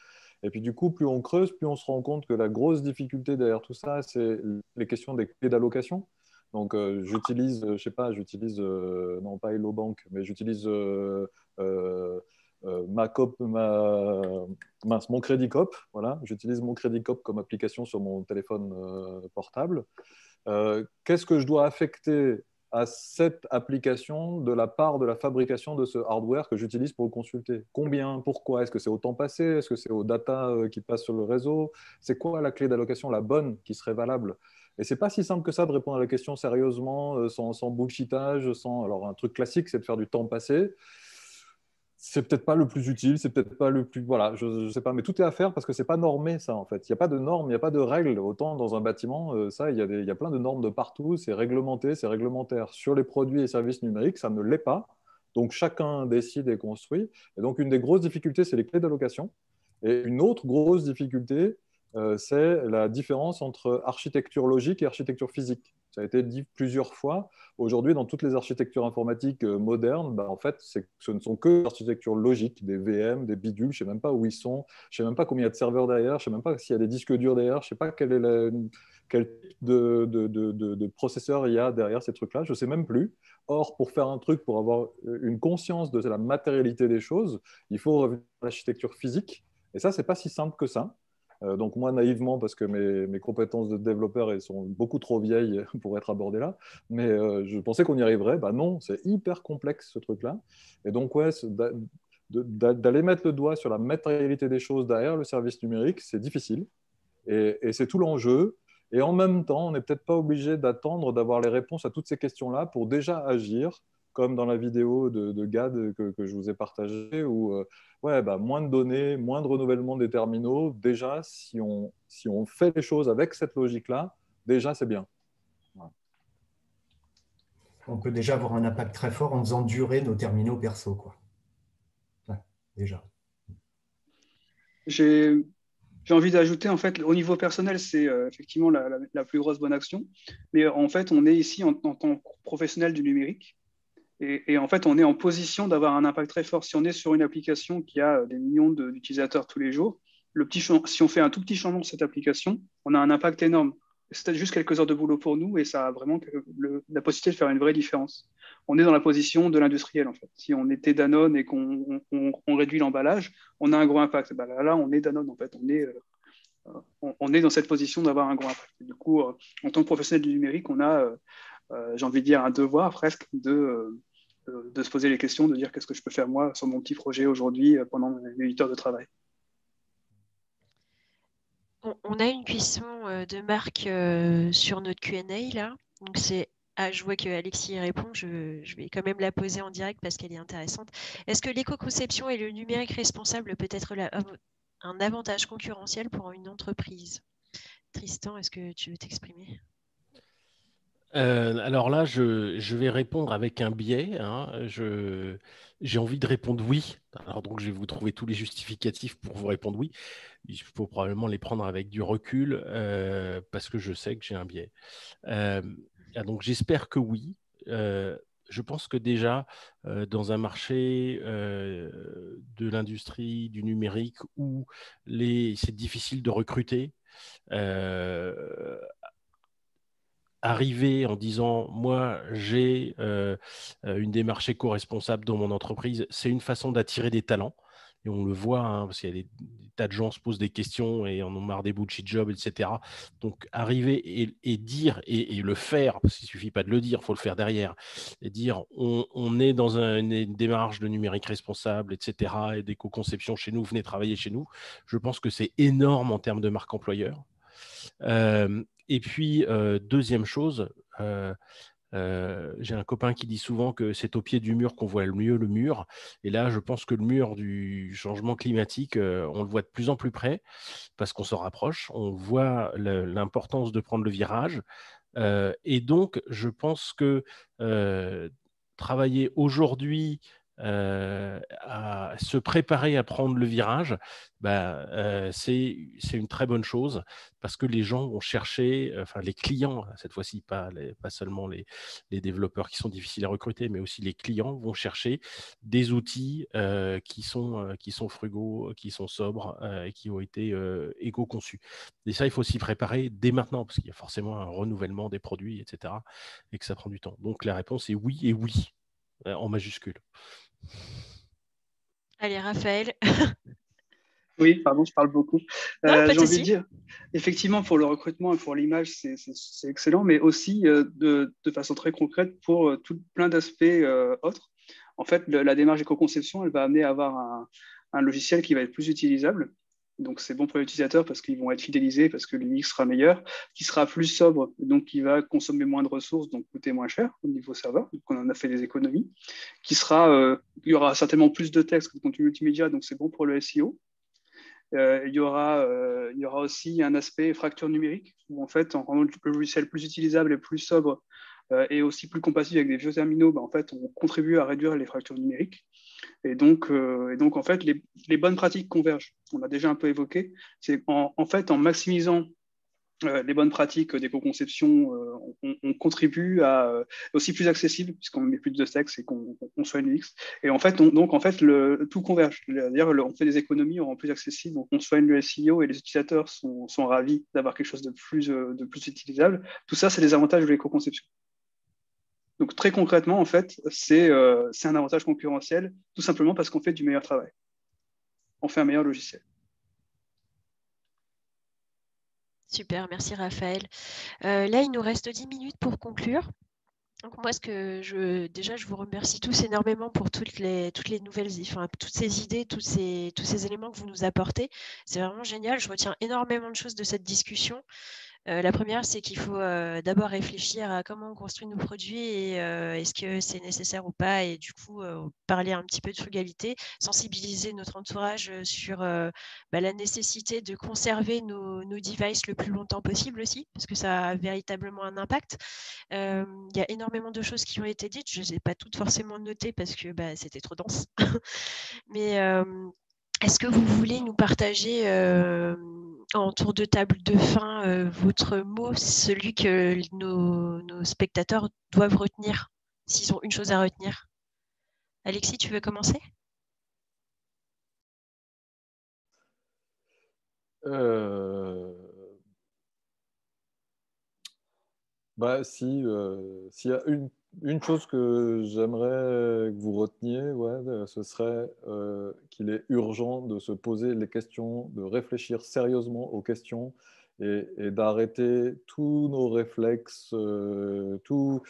Et puis du coup, plus on creuse, plus on se rend compte que la grosse difficulté derrière tout ça, c'est les questions des clés d'allocation. Donc, j'utilise, je sais pas, non pas Hello Bank, mais j'utilise mon Crédit Coop. Voilà, j'utilise mon Crédit Coop comme application sur mon téléphone portable. Qu'est-ce que je dois affecter à cette application de la part de la fabrication de ce hardware que j'utilise pour le consulter? Combien? Pourquoi? Est-ce que c'est au temps passé? Est-ce que c'est aux data qui passent sur le réseau? C'est quoi la clé d'allocation, la bonne, qui serait valable? Et c'est pas si simple que ça de répondre à la question sérieusement, sans bullshitage, sans... Alors, un truc classique, c'est de faire du temps passé. C'est peut-être pas le plus utile, c'est peut-être pas le plus... Voilà, je sais pas, mais tout est à faire parce que c'est pas normé, ça, en fait. Il n'y a pas de normes, il n'y a pas de règles. Autant dans un bâtiment, ça, il y a plein de normes de partout, c'est réglementé, c'est réglementaire. Sur les produits et services numériques, ça ne l'est pas. Donc, chacun décide et construit. Et donc, une des grosses difficultés, c'est les clés d'allocation. Et une autre grosse difficulté, c'est la différence entre architecture logique et architecture physique. Ça a été dit plusieurs fois. Aujourd'hui, dans toutes les architectures informatiques modernes, en fait, ce ne sont que des architectures logiques, des VM, des bidules, je ne sais même pas où ils sont, je ne sais même pas combien il y a de serveurs derrière, je ne sais même pas s'il y a des disques durs derrière, je ne sais pas quel type de processeur il y a derrière ces trucs-là, je ne sais même plus. Or, pour faire un truc, pour avoir une conscience de la matérialité des choses, il faut revenir à l'architecture physique. Et ça, ce n'est pas si simple que ça. Donc moi, naïvement, parce que mes compétences de développeur elles sont beaucoup trop vieilles pour être abordées là, mais je pensais qu'on y arriverait. Bah non, c'est hyper complexe ce truc-là. Et donc, ouais, d'aller mettre le doigt sur la matérialité des choses derrière le service numérique, c'est difficile. Et c'est tout l'enjeu. Et en même temps, on n'est peut-être pas obligé d'attendre d'avoir les réponses à toutes ces questions-là pour déjà agir, comme dans la vidéo de GAD que je vous ai partagée, où moins de données, moins de renouvellement des terminaux. Déjà, si on fait les choses avec cette logique-là, déjà, c'est bien. Voilà. on peut déjà avoir un impact très fort en faisant durer nos terminaux perso, quoi. Ouais, déjà. J'ai envie d'ajouter, en fait, au niveau personnel, c'est effectivement la plus grosse bonne action. Mais en fait, on est ici en tant que professionnel du numérique. Et en fait, on est en position d'avoir un impact très fort. Si on est sur une application qui a des millions d'utilisateurs tous les jours, si on fait un tout petit changement de cette application, on a un impact énorme. C'est peut-être juste quelques heures de boulot pour nous et ça a vraiment la possibilité de faire une vraie différence. On est dans la position de l'industriel, en fait. Si on était Danone et qu'on réduit l'emballage, on a un gros impact. Ben là, on est Danone, en fait. On est dans cette position d'avoir un gros impact. Et du coup, en tant que professionnel du numérique, on a, j'ai envie de dire, un devoir presque de se poser les questions, de dire qu'est-ce que je peux faire moi sur mon petit projet aujourd'hui pendant mes 8 heures de travail. On a une question de Marc sur notre Q&A là. Donc je vois que Alexis y répond. Je vais quand même la poser en direct parce qu'elle est intéressante. Est-ce que l'éco-conception et le numérique responsable peut être un avantage concurrentiel pour une entreprise? Tristan, est-ce que tu veux t'exprimer? Alors là, je vais répondre avec un biais. Hein. J'ai envie de répondre oui. Alors donc, je vais vous trouver tous les justificatifs pour vous répondre oui. Il faut probablement les prendre avec du recul parce que je sais que j'ai un biais. Donc, j'espère que oui. Je pense que déjà, dans un marché de l'industrie, du numérique, où c'est difficile de recruter, arriver en disant moi j'ai une démarche éco-responsable dans mon entreprise, c'est une façon d'attirer des talents. Et on le voit, hein, parce qu'il y a des tas de gens se posent des questions et en ont marre des bullshit jobs, etc. Donc arriver et dire et le faire, parce qu'il ne suffit pas de le dire, il faut le faire derrière, et dire on est dans une démarche de numérique responsable, etc. et d'éco-conception chez nous, venez travailler chez nous. Je pense que c'est énorme en termes de marque employeur. Et puis, deuxième chose, j'ai un copain qui dit souvent que c'est au pied du mur qu'on voit le mieux le mur. Et là, je pense que le mur du changement climatique, on le voit de plus en plus près parce qu'on s'en rapproche. On voit l'importance de prendre le virage. Et donc, je pense que travailler aujourd'hui à se préparer à prendre le virage, c'est une très bonne chose parce que les gens vont chercher, enfin les clients, cette fois-ci, pas seulement les développeurs qui sont difficiles à recruter, mais aussi les clients vont chercher des outils qui sont frugaux, qui sont sobres et qui ont été éco-conçus. Et ça, il faut s'y préparer dès maintenant parce qu'il y a forcément un renouvellement des produits, etc. et que ça prend du temps. Donc la réponse est oui et oui, en majuscule. Allez, Raphaël. Oui, pardon, je parle beaucoup. J'ai envie de dire, effectivement, pour le recrutement et pour l'image, c'est excellent, mais aussi de façon très concrète pour plein d'aspects autres. En fait, la démarche d'éco-conception, elle va amener à avoir un logiciel qui va être plus utilisable. Donc, c'est bon pour l'utilisateur parce qu'ils vont être fidélisés, parce que l'UX sera meilleur, qui sera plus sobre, donc qui va consommer moins de ressources, donc coûter moins cher au niveau serveur. Donc, on en a fait des économies. Il y aura certainement plus de texte que de contenu multimédia, donc c'est bon pour le SEO. Il y aura aussi un aspect fracture numérique, où en fait, en rendant le logiciel plus utilisable et plus sobre et aussi plus compatible avec des vieux terminaux, en fait, on contribue à réduire les fractures numériques. Et donc en fait, les bonnes pratiques convergent. On a déjà un peu évoqué. C'est en fait, en maximisant les bonnes pratiques d'éco-conception, on contribue à aussi plus accessible, puisqu'on met plus de texte et qu'on soit une UX. Et en fait, tout converge. C'est-à-dire, on fait des économies, on rend plus accessible, on soigne le SEO et les utilisateurs sont ravis d'avoir quelque chose de plus utilisable. Tout ça, c'est des avantages de l'éco-conception. Donc, très concrètement, en fait, c'est un avantage concurrentiel, tout simplement parce qu'on fait du meilleur travail. On fait un meilleur logiciel. Super, merci Raphaël. Là, il nous reste 10 minutes pour conclure. Donc moi, je vous remercie tous énormément pour toutes les nouvelles, enfin, toutes ces idées, tous ces éléments que vous nous apportez. C'est vraiment génial. Je retiens énormément de choses de cette discussion. La première, c'est qu'il faut d'abord réfléchir à comment on construit nos produits et est-ce que c'est nécessaire ou pas. Et du coup, parler un petit peu de frugalité, sensibiliser notre entourage sur la nécessité de conserver nos devices le plus longtemps possible aussi, parce que ça a véritablement un impact. Il y a énormément de choses qui ont été dites. Je ne les ai pas toutes forcément notées parce que c'était trop dense. Mais est-ce que vous voulez nous partager en tour de table de fin votre mot, celui que nos spectateurs doivent retenir, s'ils ont une chose à retenir? Alexis, tu veux commencer? S'il y a une chose que j'aimerais que vous reteniez, ce serait qu'il est urgent de se poser les questions, de réfléchir sérieusement aux questions et d'arrêter tous nos réflexes, tous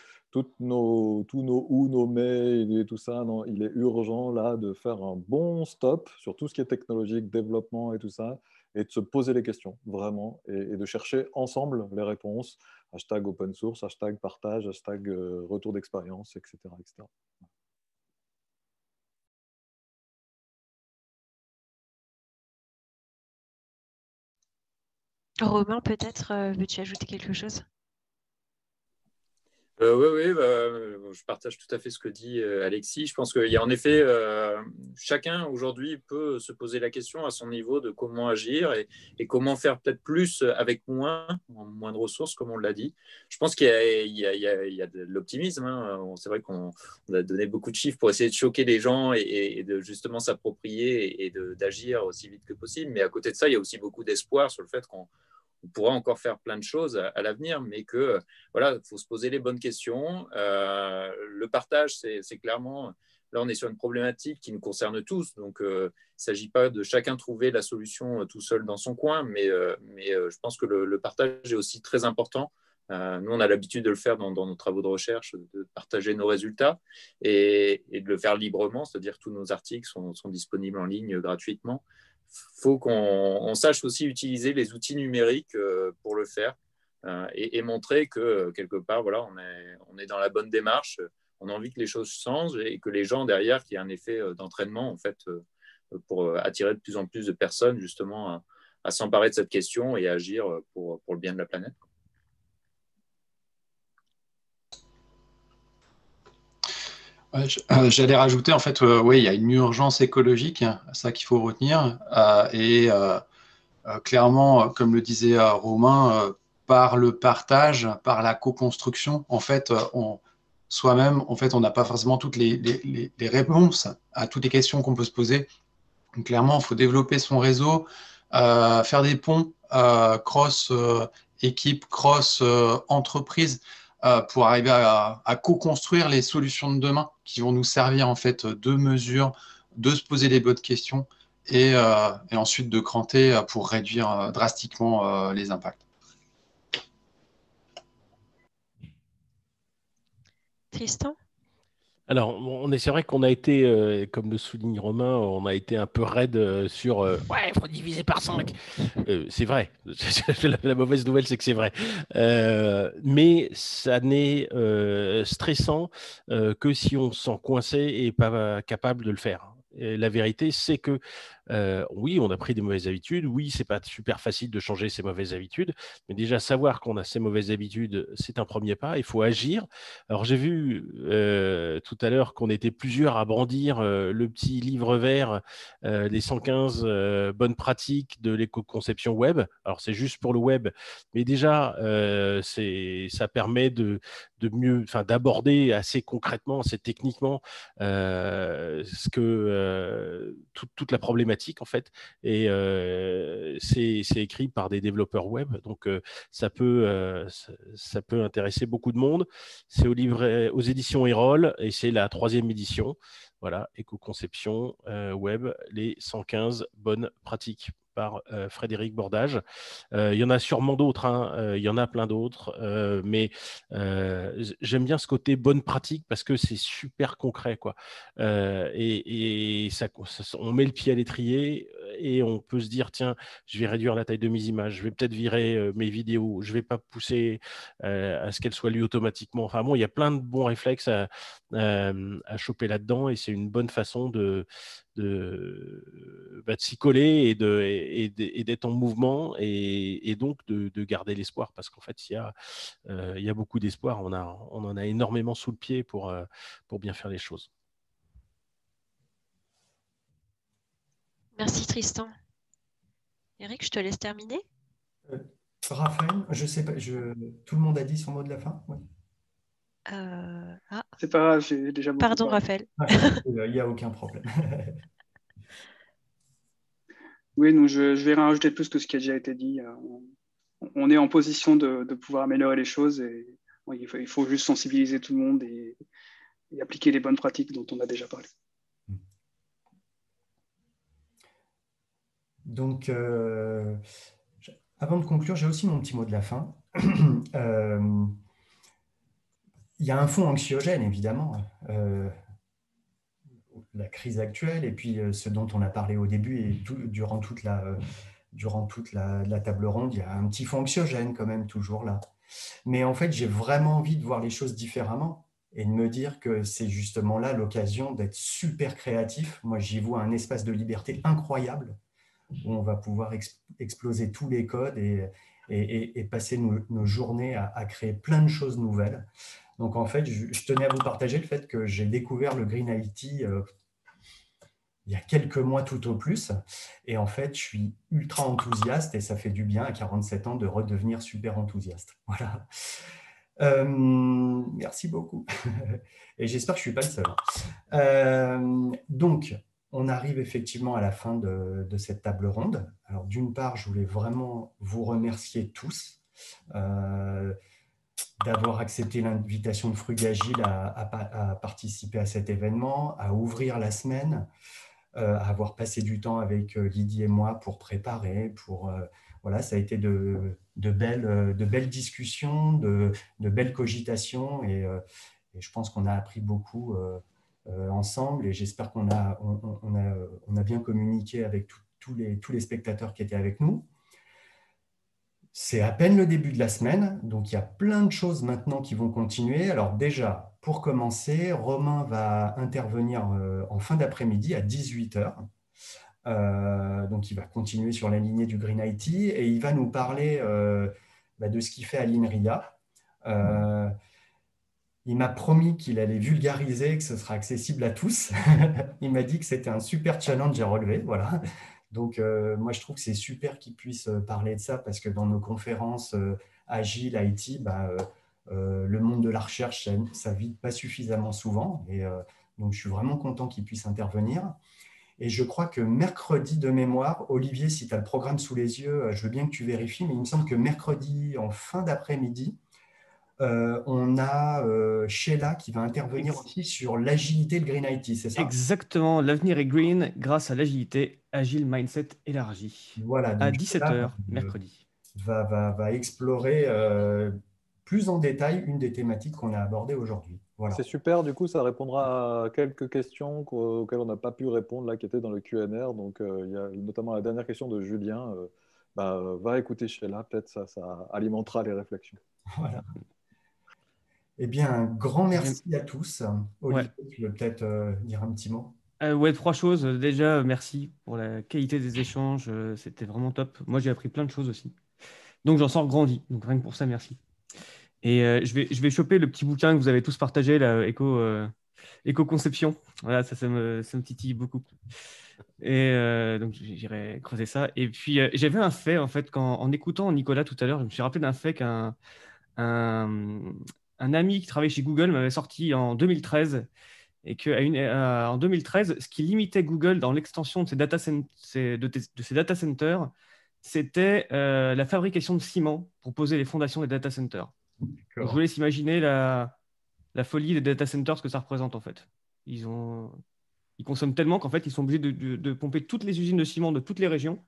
nos ou, nos mais et tout ça. Non, il est urgent là de faire un bon stop sur tout ce qui est technologique, développement et tout ça, et de se poser les questions, vraiment, et de chercher ensemble les réponses. Hashtag open source, hashtag partage, hashtag retour d'expérience, etc., etc. Romain, peut-être, veux-tu ajouter quelque chose? Oui, je partage tout à fait ce que dit Alexis. Je pense qu'il y a en effet, chacun aujourd'hui peut se poser la question à son niveau de comment agir et comment faire peut-être plus avec moins de ressources, comme on l'a dit. Je pense qu'il y a de l'optimisme. Hein. C'est vrai qu'on a donné beaucoup de chiffres pour essayer de choquer les gens et de justement s'approprier et d'agir aussi vite que possible. Mais à côté de ça, il y a aussi beaucoup d'espoir sur le fait qu'on pourra encore faire plein de choses à l'avenir, mais que voilà, il faut se poser les bonnes questions. Le partage, c'est clairement, là on est sur une problématique qui nous concerne tous, donc il ne s'agit pas de chacun trouver la solution tout seul dans son coin, mais je pense que le partage est aussi très important. Nous, on a l'habitude de le faire dans nos travaux de recherche, de partager nos résultats et de le faire librement, c'est-à-dire que tous nos articles sont disponibles en ligne gratuitement. Faut qu'on sache aussi utiliser les outils numériques pour le faire et montrer que quelque part, voilà, on est dans la bonne démarche, on a envie que les choses changent et que les gens derrière, qu'il y ait un effet d'entraînement en fait, pour attirer de plus en plus de personnes justement à s'emparer de cette question et à agir pour le bien de la planète. J'allais rajouter, en fait, il y a une urgence écologique, ça qu'il faut retenir. Clairement, comme le disait Romain, par le partage, par la co-construction, en fait, soi-même, en fait, on n'a pas forcément toutes les réponses à toutes les questions qu'on peut se poser. Donc, clairement, il faut développer son réseau, faire des ponts cross-équipe, cross-entreprise, pour arriver à co-construire les solutions de demain qui vont nous servir en fait de mesure, de se poser les bonnes questions et ensuite de cranter pour réduire drastiquement les impacts. Tristan? Alors, c'est vrai qu'on a été, comme le souligne Romain, on a été un peu raide sur ouais, il faut diviser par 5. C'est vrai. La mauvaise nouvelle, c'est que c'est vrai. Mais ça n'est stressant que si on se sent coincé et pas capable de le faire. Et la vérité, c'est que oui, on a pris des mauvaises habitudes. Oui, c'est pas super facile de changer ces mauvaises habitudes. Mais déjà, savoir qu'on a ces mauvaises habitudes, c'est un premier pas. Il faut agir. Alors, j'ai vu tout à l'heure qu'on était plusieurs à brandir le petit livre vert des 115 bonnes pratiques de l'éco-conception web. Alors, c'est juste pour le web, mais déjà, ça permet mieux, d'aborder assez concrètement, assez techniquement toute la problématique en fait. Et c'est écrit par des développeurs web, donc ça peut intéresser beaucoup de monde. C'est aux éditions Erol et c'est la 3e édition. Voilà, éco-conception web, les 115 bonnes pratiques. par Frédéric Bordage. Il y en a sûrement d'autres, hein, il y en a plein d'autres, mais j'aime bien ce côté bonne pratique parce que c'est super concret, quoi. Et on met le pied à l'étrier et on peut se dire, tiens, je vais réduire la taille de mes images, je vais peut-être virer mes vidéos, je ne vais pas pousser à ce qu'elles soient lues automatiquement. Enfin bon, il y a plein de bons réflexes à choper là-dedans et c'est une bonne façon de s'y coller et d'être en mouvement et donc de garder l'espoir parce qu'en fait, il y a beaucoup d'espoir. On en a énormément sous le pied pour bien faire les choses. Merci Tristan. Eric, je te laisse terminer. Raphaël, je sais pas, tout le monde a dit son mot de la fin? Ouais. C'est pas grave, j'ai déjà beaucoup Pardon, parlé. Raphaël. Il n'y a aucun problème. Oui, donc je vais rien rajouter de plus que ce qui a déjà été dit. On est en position de pouvoir améliorer les choses et il faut juste sensibiliser tout le monde et appliquer les bonnes pratiques dont on a déjà parlé. Donc, avant de conclure, j'ai aussi mon petit mot de la fin. Il y a un fond anxiogène, évidemment, la crise actuelle, et puis ce dont on a parlé au début, et durant toute la table ronde, il y a un petit fond anxiogène quand même, toujours là. Mais en fait, j'ai vraiment envie de voir les choses différemment et de me dire que c'est justement là l'occasion d'être super créatif. Moi, j'y vois un espace de liberté incroyable où on va pouvoir exploser tous les codes et passer nos journées à créer plein de choses nouvelles. Donc, en fait, je tenais à vous partager le fait que j'ai découvert le Green IT il y a quelques mois tout au plus. Et en fait, je suis ultra enthousiaste et ça fait du bien à 47 ans de redevenir super enthousiaste. Voilà. Merci beaucoup. Et j'espère que je ne suis pas le seul. Donc, on arrive effectivement à la fin de cette table ronde. Alors, d'une part, je voulais vraiment vous remercier tous d'avoir accepté l'invitation de Frugagile à participer à cet événement, à ouvrir la semaine, à avoir passé du temps avec Lydie et moi pour préparer, voilà, ça a été de belles discussions, de belles cogitations et je pense qu'on a appris beaucoup ensemble et j'espère qu'on a bien communiqué avec tous les spectateurs qui étaient avec nous. C'est à peine le début de la semaine, donc il y a plein de choses maintenant qui vont continuer. Alors déjà, pour commencer, Romain va intervenir en fin d'après-midi à 18h. Donc il va continuer sur la lignée du Green IT et il va nous parler de ce qu'il fait à l'INRIA. Il m'a promis qu'il allait vulgariser, que ce sera accessible à tous. Il m'a dit que c'était un super challenge à relever. Voilà. Donc, moi, je trouve que c'est super qu'ils puissent parler de ça parce que dans nos conférences Agile, IT, le monde de la recherche, ça vit pas suffisamment souvent. Et donc, je suis vraiment content qu'ils puissent intervenir. Et je crois que mercredi de mémoire, Olivier, si tu as le programme sous les yeux, je veux bien que tu vérifies, mais il me semble que mercredi, en fin d'après-midi, on a Sheila qui va intervenir aussi sur l'agilité de Green IT, c'est ça? Exactement, l'avenir est green grâce à l'agilité, agile mindset élargi. Voilà, À donc 17h, mercredi. Va explorer plus en détail une des thématiques qu'on a abordées aujourd'hui. Voilà. C'est super, du coup, ça répondra à quelques questions auxquelles on n'a pas pu répondre, là, qui étaient dans le Q&R. Donc, il y a notamment la dernière question de Julien. Va écouter Sheila, peut-être ça alimentera les réflexions. Voilà. Eh bien, un grand merci à tous. Olivier, tu veux peut-être dire un petit mot? Ouais, 3 choses. Déjà, merci pour la qualité des échanges. C'était vraiment top. Moi, j'ai appris plein de choses aussi. Donc, j'en sors grandi. Donc, rien que pour ça, merci. Et je vais choper le petit bouquin que vous avez tous partagé, là, Éco-conception. Voilà, ça me titille beaucoup. Et donc, j'irai creuser ça. Et puis, j'avais un fait, en fait, en écoutant Nicolas tout à l'heure, je me suis rappelé d'un fait qu'un ami qui travaillait chez Google m'avait sorti en 2013. Et qu'en 2013, ce qui limitait Google dans l'extension de ses data centers, c'était la fabrication de ciment pour poser les fondations des data centers. Donc, je vous laisse imaginer la folie des data centers, ce que ça représente en fait. Ils consomment tellement qu'en fait, ils sont obligés de pomper toutes les usines de ciment de toutes les régions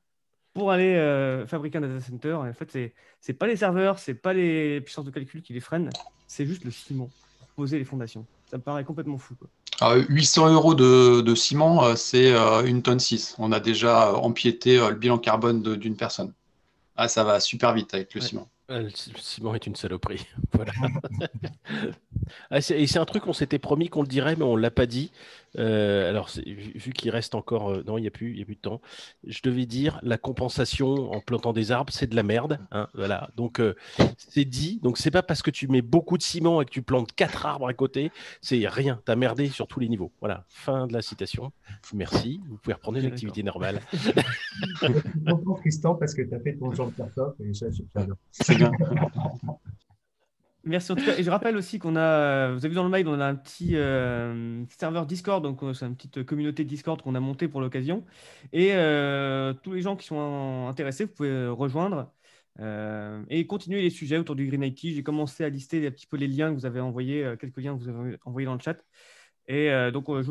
pour aller fabriquer un data center. En fait, c'est pas les serveurs, c'est pas les puissances de calcul qui les freinent, c'est juste le ciment pour poser les fondations. Ça me paraît complètement fou, quoi. 800 € de ciment, c'est 1,6 tonne. On a déjà empiété le bilan carbone d'une personne. Ah, ça va super vite avec le ciment. Le ciment est une saloperie. Voilà. Et c'est un truc qu'on s'était promis qu'on le dirait, mais on ne l'a pas dit. Alors, vu qu'il reste encore... non, il n'y a plus de temps. Je devais dire, la compensation en plantant des arbres, c'est de la merde. Hein, voilà. Donc, c'est dit. Donc, c'est pas parce que tu mets beaucoup de ciment et que tu plantes 4 arbres à côté, c'est rien. Tu as merdé sur tous les niveaux. Voilà. Fin de la citation. Merci. Vous pouvez reprendre une activité normale. Je suis content, Tristan, parce que tu as fait ton genre de cartop et ça, j'adore. C'est bien. Merci en tout cas. Et je rappelle aussi qu'on a, vous avez vu dans le mail, on a un petit serveur Discord, donc c'est une petite communauté Discord qu'on a montée pour l'occasion. Et tous les gens qui sont intéressés, vous pouvez rejoindre et continuer les sujets autour du Green IT. J'ai commencé à lister un petit peu les liens que vous avez envoyés, quelques liens que vous avez envoyés dans le chat. Et donc, je